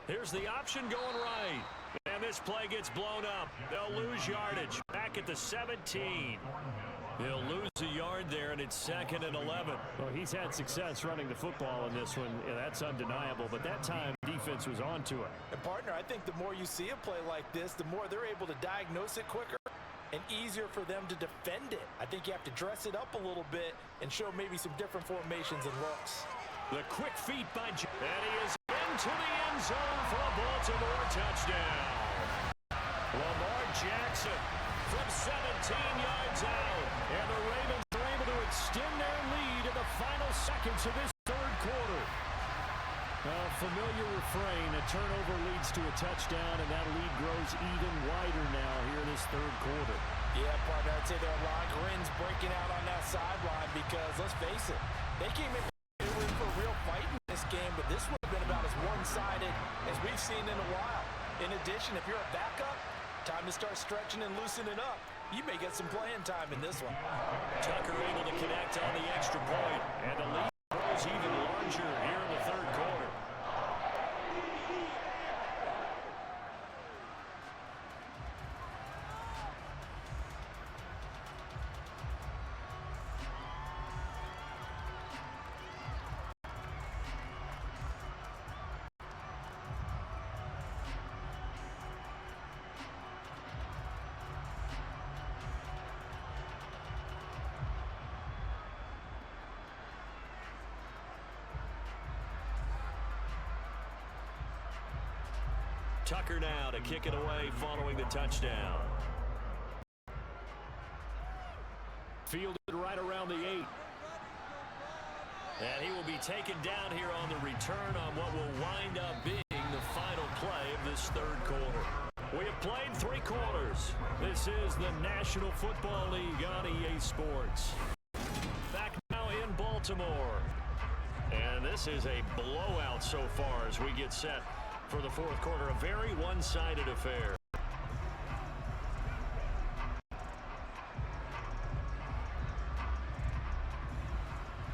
Here's the option going right. And this play gets blown up. They'll lose yardage. Back at the 17. He'll lose a yard there, and it's 2nd and 11. Well, he's had success running the football in this one. Yeah, that's undeniable. But that time, defense was onto it. And, partner, I think the more you see a play like this, the more they're able to diagnose it quicker and easier for them to defend it. I think you have to dress it up a little bit and show maybe some different formations and looks. The quick feet by and he is into the end zone for a Baltimore touchdown. Lamar Jackson from 17 yards out. And the Ravens are able to extend their lead in the final seconds of this 3rd quarter. A familiar refrain, a turnover leads to a touchdown, and that lead grows even wider now here in this 3rd quarter. Yeah, partner, I'd say there are a lot of grins breaking out on that sideline because, let's face it, they came in for a real fight in this game, but this would have been about as one-sided as we've seen in a while. In addition, if you're a backup, time to start stretching and loosening up. You may get some playing time in this one. Tucker able to connect on the extra point, and the lead grows even larger here in the 3rd quarter. Tucker now to kick it away following the touchdown. Fielded right around the 8. And he will be taken down here on the return on what will wind up being the final play of this 3rd quarter. We have played 3 quarters. This is the National Football League on EA Sports. Back now in Baltimore. And this is a blowout so far as we get set for the 4th quarter. A very one-sided affair.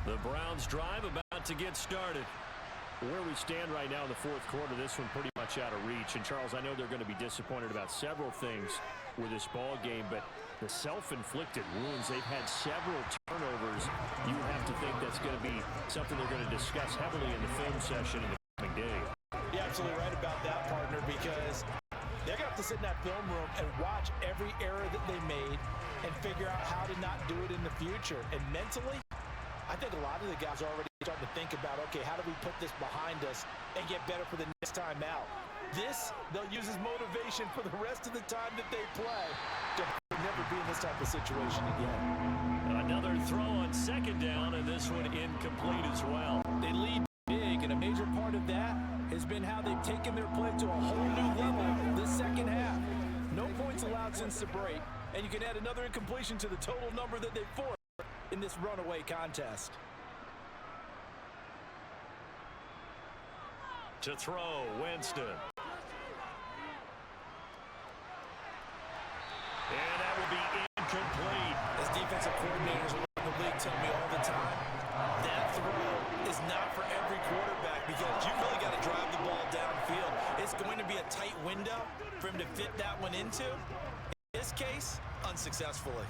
The Browns drive about to get started. Where we stand right now in the 4th quarter, this one pretty much out of reach. And, Charles, I know they're going to be disappointed about several things with this ball game, but the self-inflicted wounds, they've had several turnovers. You have to think that's going to be something they're going to discuss heavily in the film session in the coming day. You're absolutely right about that, partner, because they're going to have to sit in that film room and watch every error that they made and figure out how to not do it in the future. And mentally, I think a lot of the guys are already starting to think about, okay, how do we put this behind us and get better for the next time out? This, they'll use as motivation for the rest of the time that they play to never be in this type of situation again. Another throw on 2nd down, and this one incomplete as well. They lead big, and a major part of that has been how they've taken their play to a whole new level this 2nd half. No points allowed since the break, and you can add another incompletion to the total number that they've forced in this runaway contest. To throw, Winston. And that will be incomplete. As defensive coordinators around the league tell me all the time, that throw is not for every quarterback because you really got to drive the ball downfield. It's going to be a tight window for him to fit that one into. In this case, unsuccessfully.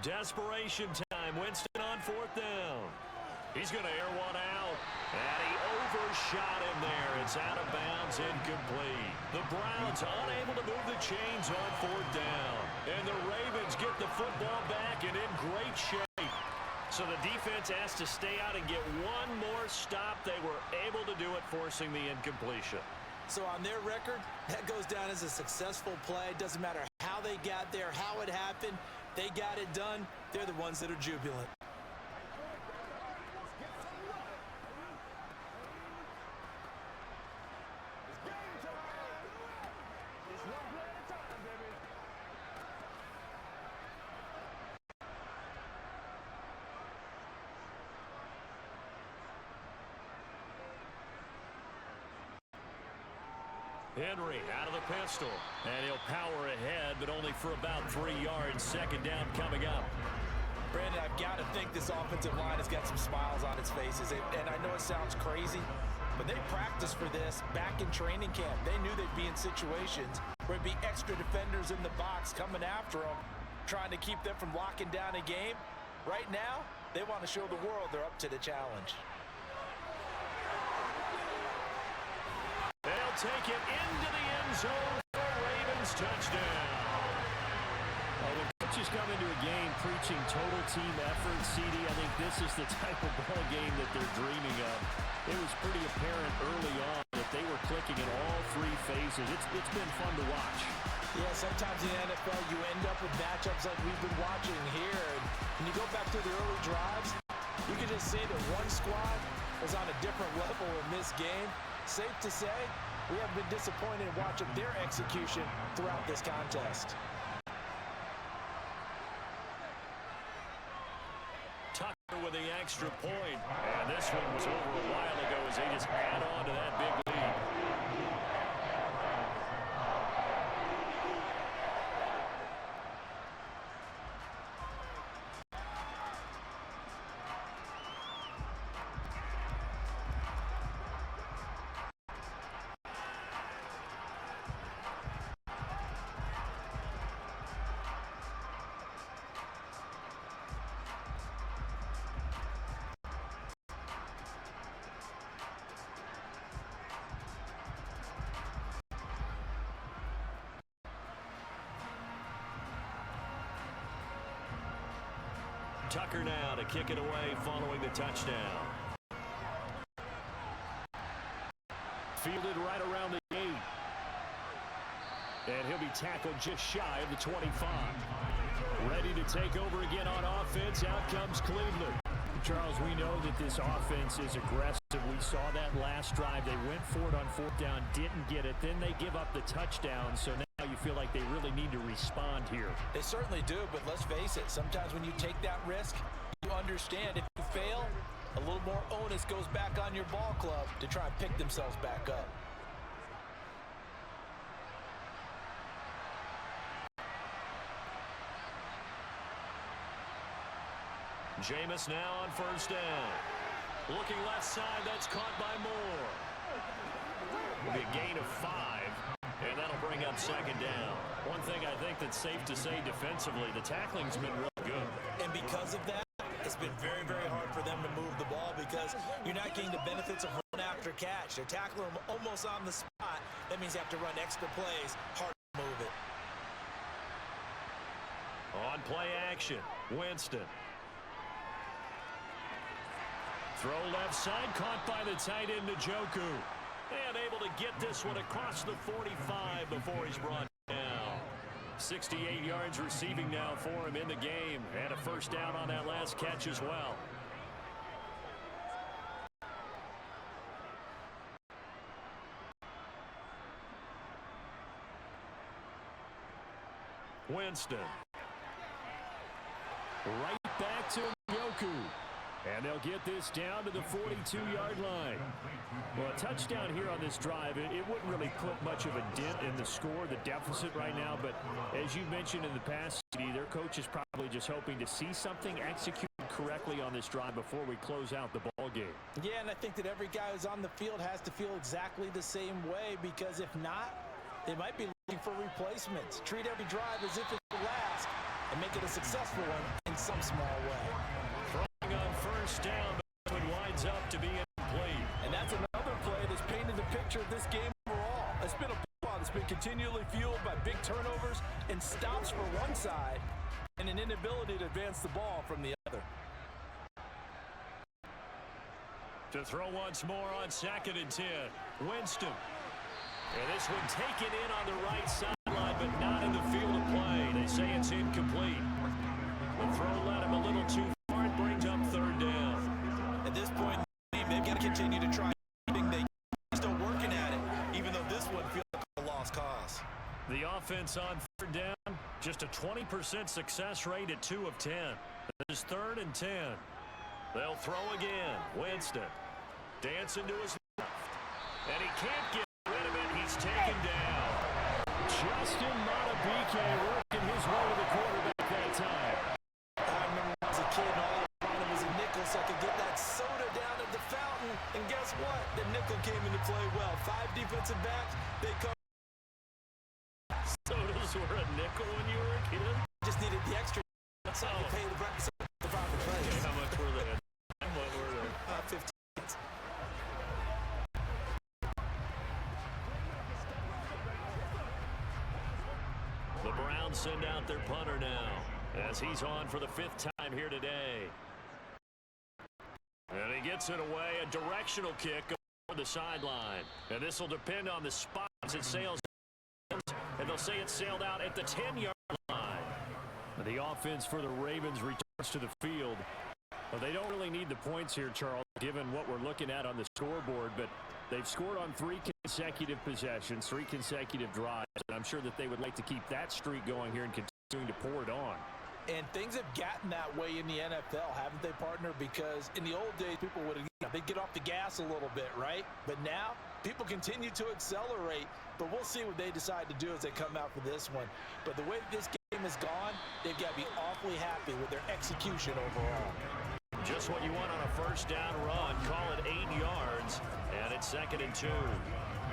Desperation time. Winston on 4th down. He's going to air one out. And he overshot him there. It's out of bounds, incomplete. The Browns unable to move the chains on 4th down. And the Ravens get the football back and in great shape. So the defense has to stay out and get one more stop. They were able to do it, forcing the incompletion. So on their record, that goes down as a successful play. Doesn't matter how they got there, how it happened. They got it done. They're the ones that are jubilant. Henry out of the pistol, and he'll power ahead, but only for about 3 yards. Second down coming up. Brandon, I've got to think this offensive line has got some smiles on its faces, and I know it sounds crazy, but they practiced for this back in training camp. They knew they'd be in situations where it'd be extra defenders in the box coming after them, trying to keep them from locking down a game. Right now, they want to show the world they're up to the challenge. They'll take it into the end zone for Ravens touchdown. Well, when coaches come into a game preaching total team effort, CD, I think this is the type of ball game that they're dreaming of. It was pretty apparent early on that they were clicking in all three phases. It's been fun to watch. Yeah, sometimes in the NFL you end up with matchups like we've been watching here. And when you go back to the early drives, you can just see that one squad was on a different level in this game. Safe to say, we have been disappointed in watching their execution throughout this contest. Tucker with the extra point. And this one was over a while ago as they just add on to that big lead. Tucker now to kick it away following the touchdown. Fielded right around the 8. And he'll be tackled just shy of the 25. Ready to take over again on offense. Out comes Cleveland. Charles, we know that this offense is aggressive. We saw that last drive. They went for it on 4th down, didn't get it. Then they give up the touchdown. So now you feel like they really need to respond here. They certainly do, but let's face it. Sometimes when you take that risk, you understand if you fail, a little more onus goes back on your ball club to try and pick themselves back up. Jameis now on 1st down. Looking left side, that's caught by Moore. Will be a gain of 5, and that'll bring up 2nd down. One thing I think that's safe to say defensively, the tackling's been really good. And because of that, it's been very, very hard for them to move the ball because you're not getting the benefits of run after catch. They're tackling them almost on the spot. That means you have to run extra plays, hard to move it. On play action, Winston. Throw left side, caught by the tight end, Njoku. And able to get this one across the 45 before he's brought down. 68 yards receiving now for him in the game. And a 1st down on that last catch as well. Winston. Right back to Njoku. And they'll get this down to the 42-yard line. Well, a touchdown here on this drive, it wouldn't really put much of a dent in the score, the deficit right now. But as you mentioned in the past, their coach is probably just hoping to see something executed correctly on this drive before we close out the ball game. Yeah, and I think that every guy who's on the field has to feel exactly the same way, because if not, they might be looking for replacements. Treat every drive as if it's the last and make it a successful one in some small way. On 1st down, but it winds up to be incomplete. And that's another play that's painted the picture of this game overall. It's been a ball that's been continually fueled by big turnovers and stops for one side and an inability to advance the ball from the other. To throw once more on 2nd and 10. Winston. And this one taken in on the right sideline, but not in the field of play. They say it's incomplete. The throw led him a little too far and brings up 3rd down. At this point in the game, they've got to continue to try. They're still working at it, even though this one feels like a lost cause. The offense on 3rd down, just a 20% success rate at 2 of 10. This is 3rd and 10. They'll throw again. Winston dancing to his left. And he can't get rid of it. He's taken down. Justin Madubuike working his way to the quarterback that time. I remember when I was a kid and all I wanted was a nickel so I could get that soda down at the fountain. And guess what? The nickel came into play well. 5 defensive backs, they come. Sodas were a nickel when you were a kid? Just needed the extra so I could pay the breakfast. Okay, how much were they? What were they? 15. The Browns send out their punter now as he's on for the 5th time here today. And he gets it away, a directional kick over the sideline. And this will depend on the spots it sails, and they'll say it sailed out at the 10-yard line. The offense for the Ravens returns to the field. Well, they don't really need the points here, Charles, given what we're looking at on the scoreboard, but they've scored on 3 consecutive possessions, 3 consecutive drives, and I'm sure that they would like to keep that streak going here and continuing to pour it on. And things have gotten that way in the NFL, haven't they, partner? Because in the old days, people would, they'd get off the gas a little bit, right? But now, people continue to accelerate, but we'll see what they decide to do as they come out for this one. But the way this game has gone, they've got to be awfully happy with their execution overall. Just what you want on a 1st down run. Call it 8 yards, and it's 2nd and 2.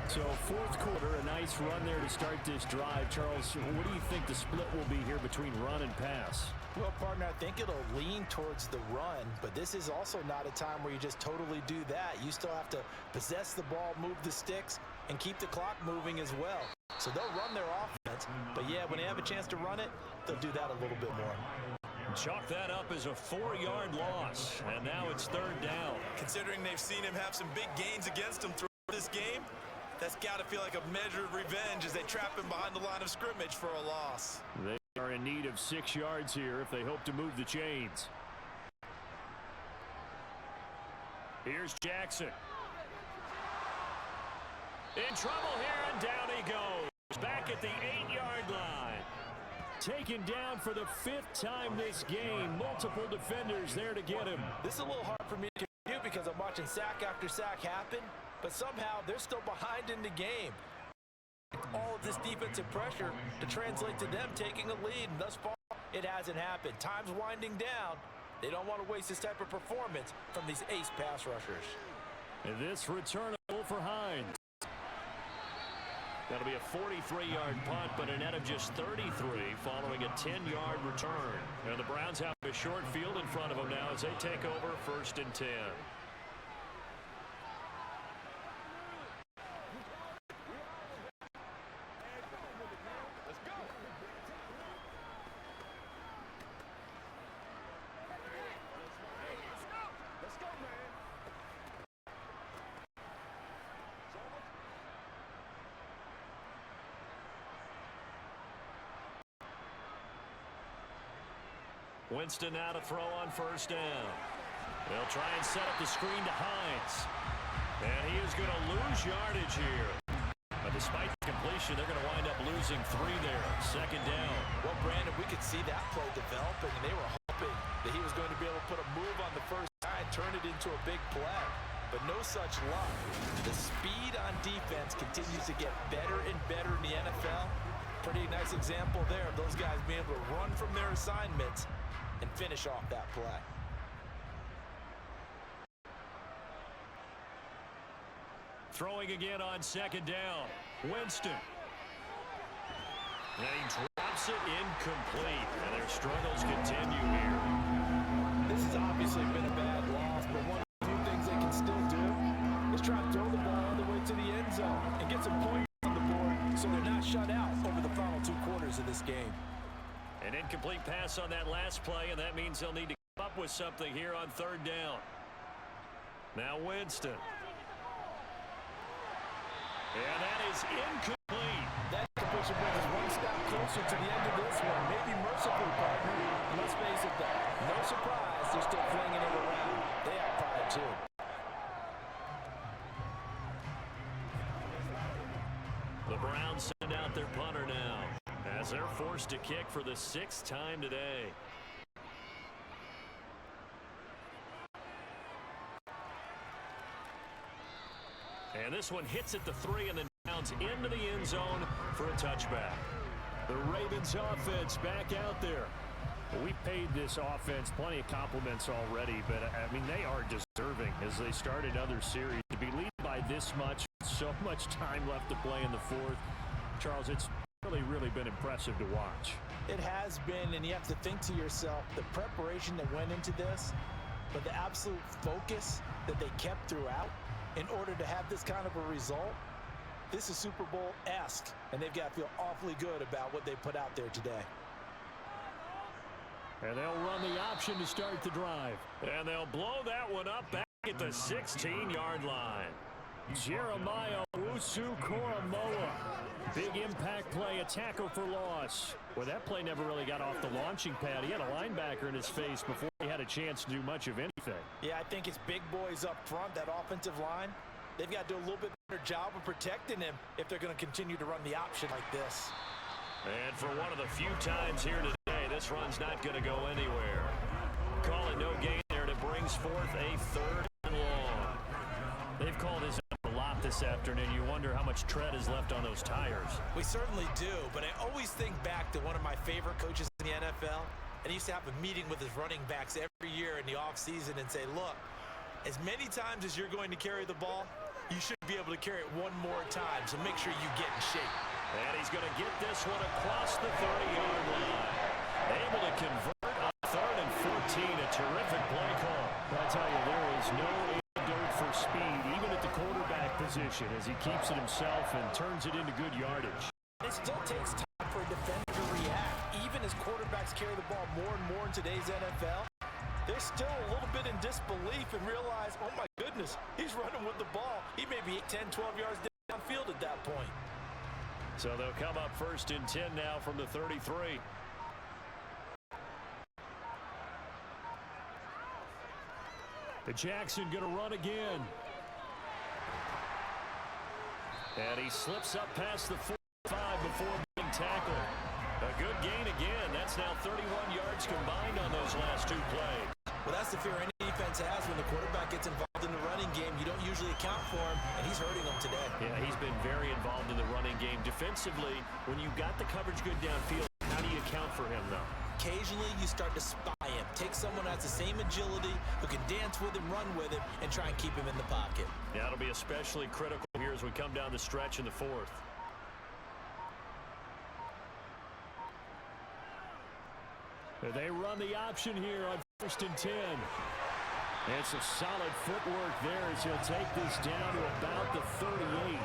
So 4th quarter, a nice run there to start this drive. Charles, what do you think the split will be here between run and pass? Well, partner, I think it'll lean towards the run, but this is also not a time where you just totally do that. You still have to possess the ball, move the sticks, and keep the clock moving as well. So they'll run their offense, but yeah, when they have a chance to run it, they'll do that a little bit more. Chalk that up as a 4-yard loss, and now it's 3rd down. Considering they've seen him have some big gains against him through this game, that's got to feel like a measure of revenge as they trap him behind the line of scrimmage for a loss. They are in need of 6 yards here if they hope to move the chains. Here's Jackson. In trouble here, and down he goes. Back at the 8-yard line. Taken down for the 5th time this game. Multiple defenders there to get him. This is a little hard for me to do because I'm watching sack after sack happen, but somehow they're still behind in the game. All of this defensive pressure to translate to them taking a lead, and thus far it hasn't happened. Time's winding down. They don't want to waste this type of performance from these ace pass rushers. And this returnable for Hines. That'll be a 43-yard punt, but a net of just 33 following a 10-yard return. And the Browns have a short field in front of them now as they take over 1st and 10. Winston now to throw on 1st down. They'll try and set up the screen to Hines. And he is going to lose yardage here. But despite the completion, they're going to wind up losing 3 there. 2nd down. Well, Brandon, we could see that play developing, and they were hoping that he was going to be able to put a move on the 1st down, turn it into a big play. But no such luck. The speed on defense continues to get better and better in the NFL. Pretty nice example there of those guys being able to run from their assignments and finish off that play. Throwing again on 2nd down. Winston. And he drops it incomplete. And their struggles continue here. This has obviously been a bad loss, but one of the few things they can still do is try to throw the ball all the way to the end zone and get some points on the board so they're not shut out over the final 2 quarters of this game. An incomplete pass on that last play, and that means they'll need to come up with something here on 3rd down. Now Winston. And that is incomplete. That completion brings us one step closer to the end of this one. Maybe mercifully, partner. Let's face it, though. No surprise, they're still flinging it around. They have pride, too. The Browns send out their punter now as they're forced to kick for the 6th time today. And this one hits at the 3 and then bounds into the end zone for a touchback. The Ravens offense back out there. Well, we paid this offense plenty of compliments already, but, I mean, they are deserving as they start another series. To be leading by this much, so much time left to play in the 4th. Charles, it's really been impressive to watch. It has been, and you have to think to yourself, the preparation that went into this, but the absolute focus that they kept throughout in order to have this kind of a result. This is Super Bowl-esque, and they've got to feel awfully good about what they put out there today. And they'll run the option to start the drive. And they'll blow that one up back at the 16-yard line. Jeremiah Owusu-Koramoah. Big impact play, a tackle for loss. Well, that play never really got off the launching pad. He had a linebacker in his face before he had a chance to do much of anything. Yeah, I think it's big boys up front, that offensive line. They've got to do a little bit better job of protecting him if they're going to continue to run the option like this. And for one of the few times here today, this run's not going to go anywhere. Call it no gain there, and it brings forth a 3rd and long. They've called his a lot this afternoon. You wonder how much tread is left on those tires. We certainly do, but I always think back to one of my favorite coaches in the NFL, and he used to have a meeting with his running backs every year in the offseason and say, look, as many times as you're going to carry the ball, you should be able to carry it one more time, so make sure you get in shape. And he's going to get this one across the 30-yard line. Able to convert on 3rd and 14. A terrific play call. I tell you, there is no antidote for speed, even at the quarterback position, as he keeps it himself and turns it into good yardage. It still takes time for a defender to react. Even as quarterbacks carry the ball more and more in today's NFL, they're still a little bit in disbelief and realize, oh my goodness, he's running with the ball. He may be 10, 12 yards downfield at that point. So they'll come up 1st and 10 now from the 33. The Jackson going to run again. And he slips up past the 45 before being tackled. A good gain again. That's now 31 yards combined on those last 2 plays. Well, that's the fear any defense has when the quarterback gets involved in the running game. You don't usually account for him, and he's hurting them today. Yeah, he's been very involved in the running game. Defensively, when you've got the coverage good downfield, how do you account for him, though? Occasionally, you start to spy him. Take someone who has the same agility, who can dance with him, run with him, and try and keep him in the pocket. Yeah, it'll be especially critical here as we come down the stretch in the 4th. They run the option here on 1st and 10. It's a solid footwork there as he'll take this down to about the 38.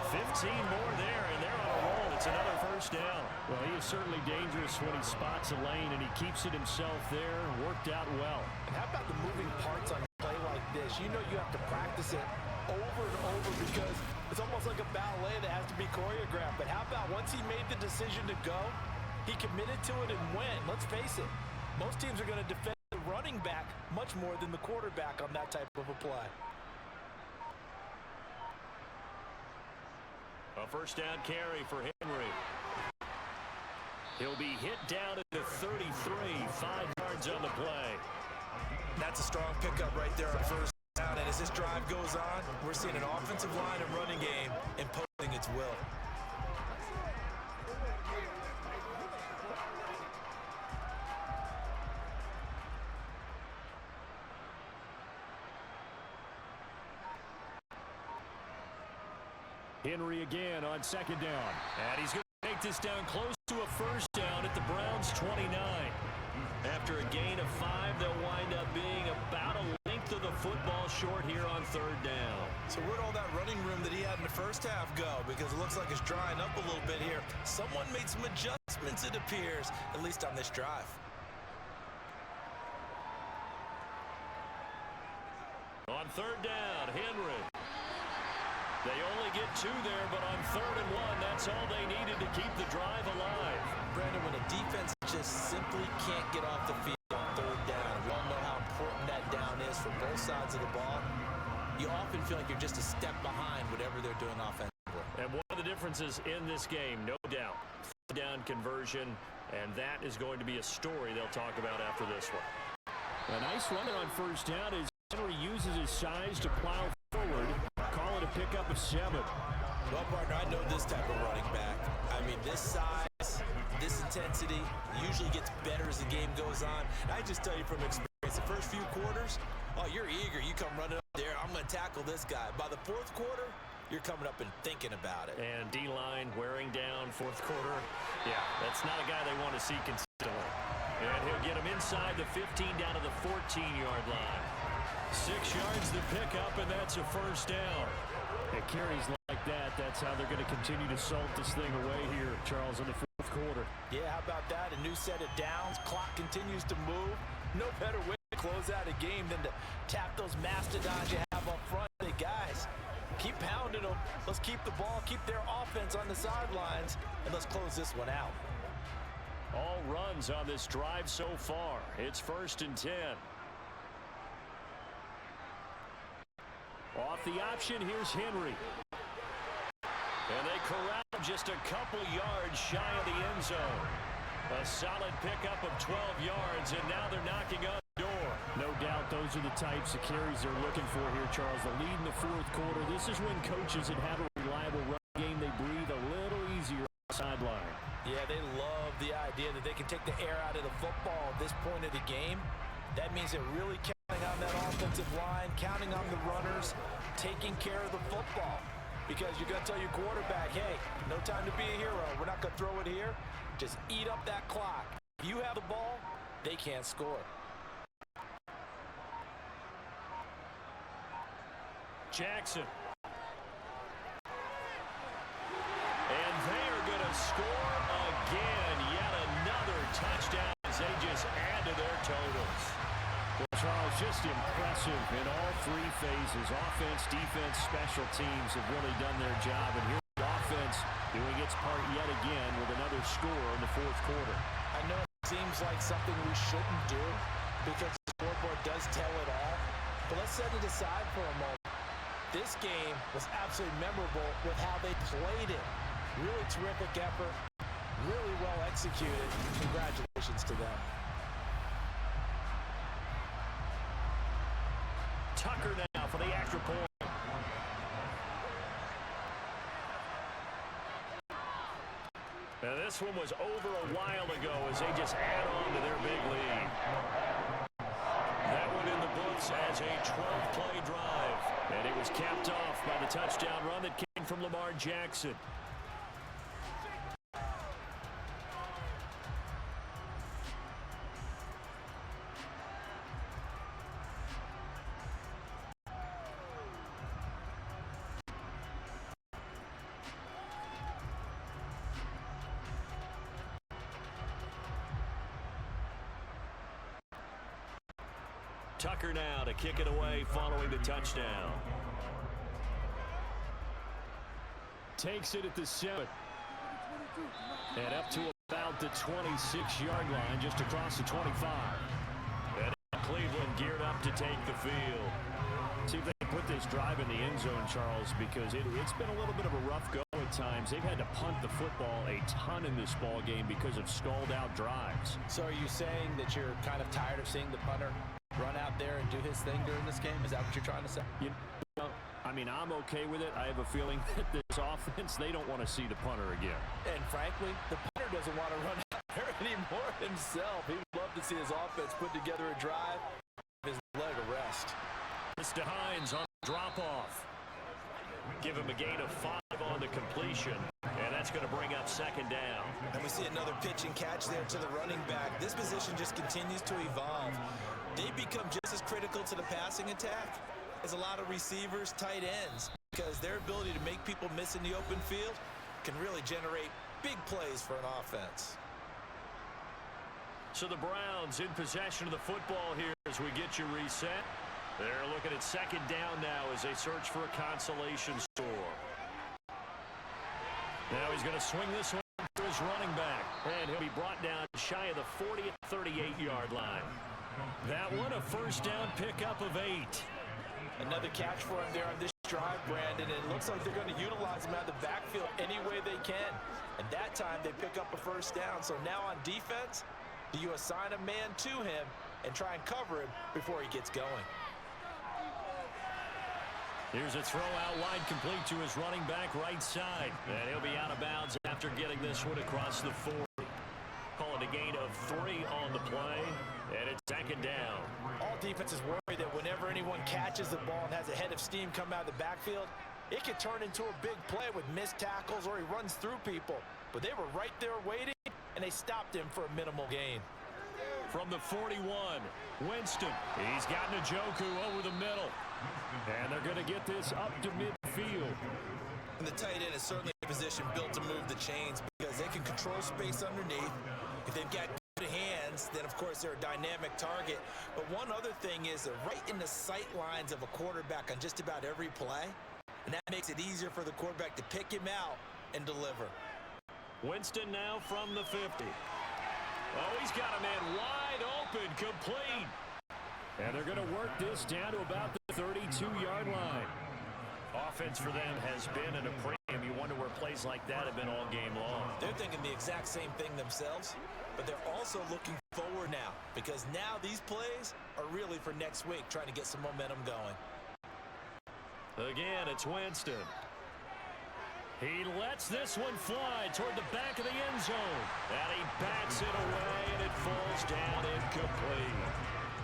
15 more there, and they're on a roll. It's another 1st down. Well, he is certainly dangerous when he spots a lane, and he keeps it himself there. Worked out well. And how about the moving parts on a play like this? You know you have to practice it over and over because it's almost like a ballet that has to be choreographed. But how about once he made the decision to go, he committed to it and went. Let's face it, most teams are going to defend the running back much more than the quarterback on that type of a play. A 1st down carry for Henry. He'll be hit down at the 33, 5 yards on the play. That's a strong pickup right there on 1st down. And as this drive goes on, we're seeing an offensive line and running game imposing its will. Henry again on 2nd down. And he's going to take this down close to a 1st down at the Browns' 29. After a gain of 5, they'll wind up being about a length of the football short here on 3rd down. So where'd all that running room that he had in the 1st half go? Because it looks like it's drying up a little bit here. Someone made some adjustments, it appears, at least on this drive. On third down, Henry. They only get 2 there, but on 3rd and 1, that's all they needed to keep the drive alive. Brandon, when a defense just simply can't get off the field on 3rd down, we all know how important that down is for both sides of the ball. You often feel like you're just a step behind whatever they're doing offensively. And one of the differences in this game, no doubt, down conversion, and that is going to be a story they'll talk about after this one. A nice run on 1st down as Henry uses his size to plow forward. Call it a pickup of 7. Well, partner, I know this type of running back. I mean, this size, this intensity usually gets better as the game goes on. And I just tell you from experience, the first few quarters, oh, you're eager. You come running up there. I'm going to tackle this guy. By the 4th quarter, you're coming up and thinking about it. And D-line wearing down 4th quarter. Yeah, that's not a guy they want to see consistently. And he'll get him inside the 15 down to the 14-yard line. 6 yards the pickup, and that's a 1st down. It carries like that. That's how they're going to continue to salt this thing away here, Charles, in the 4th quarter. Yeah, how about that? A new set of downs. Clock continues to move. No better way to close out a game than to tap those mastodons you have up front. Hey, guys, keep pounding them. Let's keep the ball, keep their offense on the sidelines, and let's close this one out. All runs on this drive so far. It's 1st and 10. Off the option, here's Henry. And they corral just a couple yards shy of the end zone. A solid pickup of 12 yards, and now they're knocking on the door. No doubt those are the types of carries they're looking for here, Charles. The lead in the 4th quarter. This is when coaches that have a reliable run game, they breathe a little easier on the sideline. Yeah, they love the idea that they can take the air out of the football at this point of the game. That means they're really counting on that offensive line, counting on the runners, taking care of the football. Because you're going to tell your quarterback, hey, no time to be a hero. We're not going to throw it here. Just eat up that clock. If you have the ball, they can't score. Jackson. And they are going to score again. Yet another touchdown as they just add to their totals. Well, Charles, just impressive in all 3 phases. Offense, defense, special teams have really done their job. And here's the offense doing its part yet again with another score in the 4th quarter. I know it seems like something we shouldn't do because the scoreboard does tell it all. But let's set it aside for a moment. This game was absolutely memorable with how they played it. Really terrific effort, really well executed. Congratulations to them. Tucker now for the extra point. Now this one was over a while ago as they just add on to their big lead. That one in the books as a 12-play drive. And it was capped off by the touchdown run that came from Lamar Jackson. Tucker now to kick it away following the touchdown. Takes it at the 7. And up to about the 26-yard line, just across the 25. And Cleveland geared up to take the field. See if they can put this drive in the end zone, Charles, because it's been a little bit of a rough go at times. They've had to punt the football a ton in this ball game because of stalled-out drives. So are you saying that you're kind of tired of seeing the punter run out there and do his thing during this game? Is that what you're trying to say? You know, I mean, I'm okay with it. I have a feeling that this offense, they don't want to see the punter again. And frankly, the punter doesn't want to run out there anymore himself. He would love to see his offense put together a drive, his leg a rest. It's to Hines on the drop-off. Give him a gain of 5 on the completion, and that's going to bring up 2nd down. And we see another pitch and catch there to the running back. This position just continues to evolve. They become just as critical to the passing attack as a lot of receivers, tight ends, because their ability to make people miss in the open field can really generate big plays for an offense. So the Browns in possession of the football here as we get you reset. They're looking at second down now as they search for a consolation score. Now he's going to swing this one to his running back. And he'll be brought down shy of the 40 at 38-yard line. That one a first down pickup of 8. Another catch for him there on this drive, Brandon. And it looks like they're going to utilize him out of the backfield any way they can. And that time they pick up a first down. So now on defense, do you assign a man to him and try and cover him before he gets going? Here's a throw out wide, complete to his running back right side. And he'll be out of bounds after getting this one across the 40. Call it a gain of 3 on the play, and it's second down. All defenses worry that whenever anyone catches the ball and has a head of steam come out of the backfield, it could turn into a big play with missed tackles or he runs through people. But they were right there waiting, and they stopped him for a minimal gain. From the 41, Winston. He's got Njoku over the middle. And they're going to get this up to midfield. And the tight end is certainly a position built to move the chains because they can control space underneath. If they've got good hands, then of course they're a dynamic target. But one other thing is they're right in the sight lines of a quarterback on just about every play. And that makes it easier for the quarterback to pick him out and deliver. Winston now from the 50. Oh, he's got a man wide open, complete. And they're going to work this down to about the 32-yard line. Offense for them has been at a premium. You wonder where plays like that have been all game long. They're thinking the exact same thing themselves, but they're also looking forward now because now these plays are really for next week, trying to get some momentum going. Again, it's Winston. He lets this one fly toward the back of the end zone. And he bats it away, and it falls down incomplete.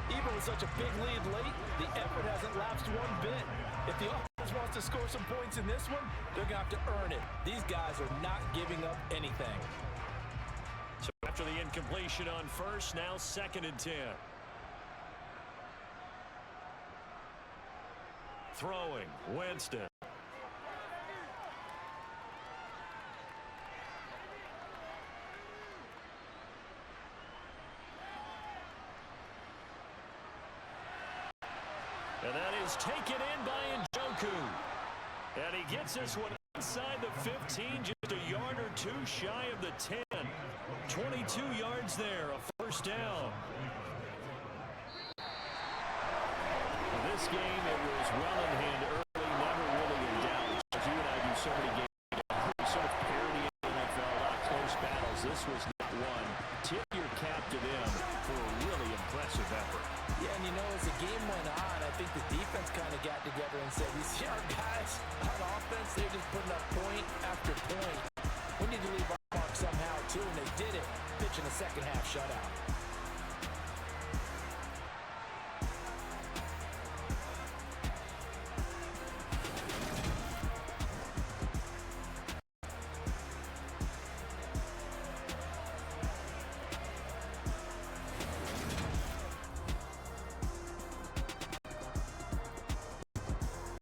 Even with such a big lead late, the effort hasn't lapsed one bit. If the offense wants to score some points in this one, they're going to have to earn it. These guys are not giving up anything. So after the incompletion on first, now 2nd and 10. Throwing, Winston. And that is taken in by Njoku. And he gets this one inside the 15, just a yard or two shy of the 10. 22 yards there, a first down. This game, it was well in hand early, never really in doubt. You and I do so many games, sort of parity in the NFL, a lot of close battles. This was not one. Tip your cap to them for a really impressive effort. Yeah, and you know, as the game went on, I think the defense kind of got together and said, we see our guys on offense, they're just putting up point after point. We need to leave our mark somehow, too, and they did it, pitching a second-half shutout.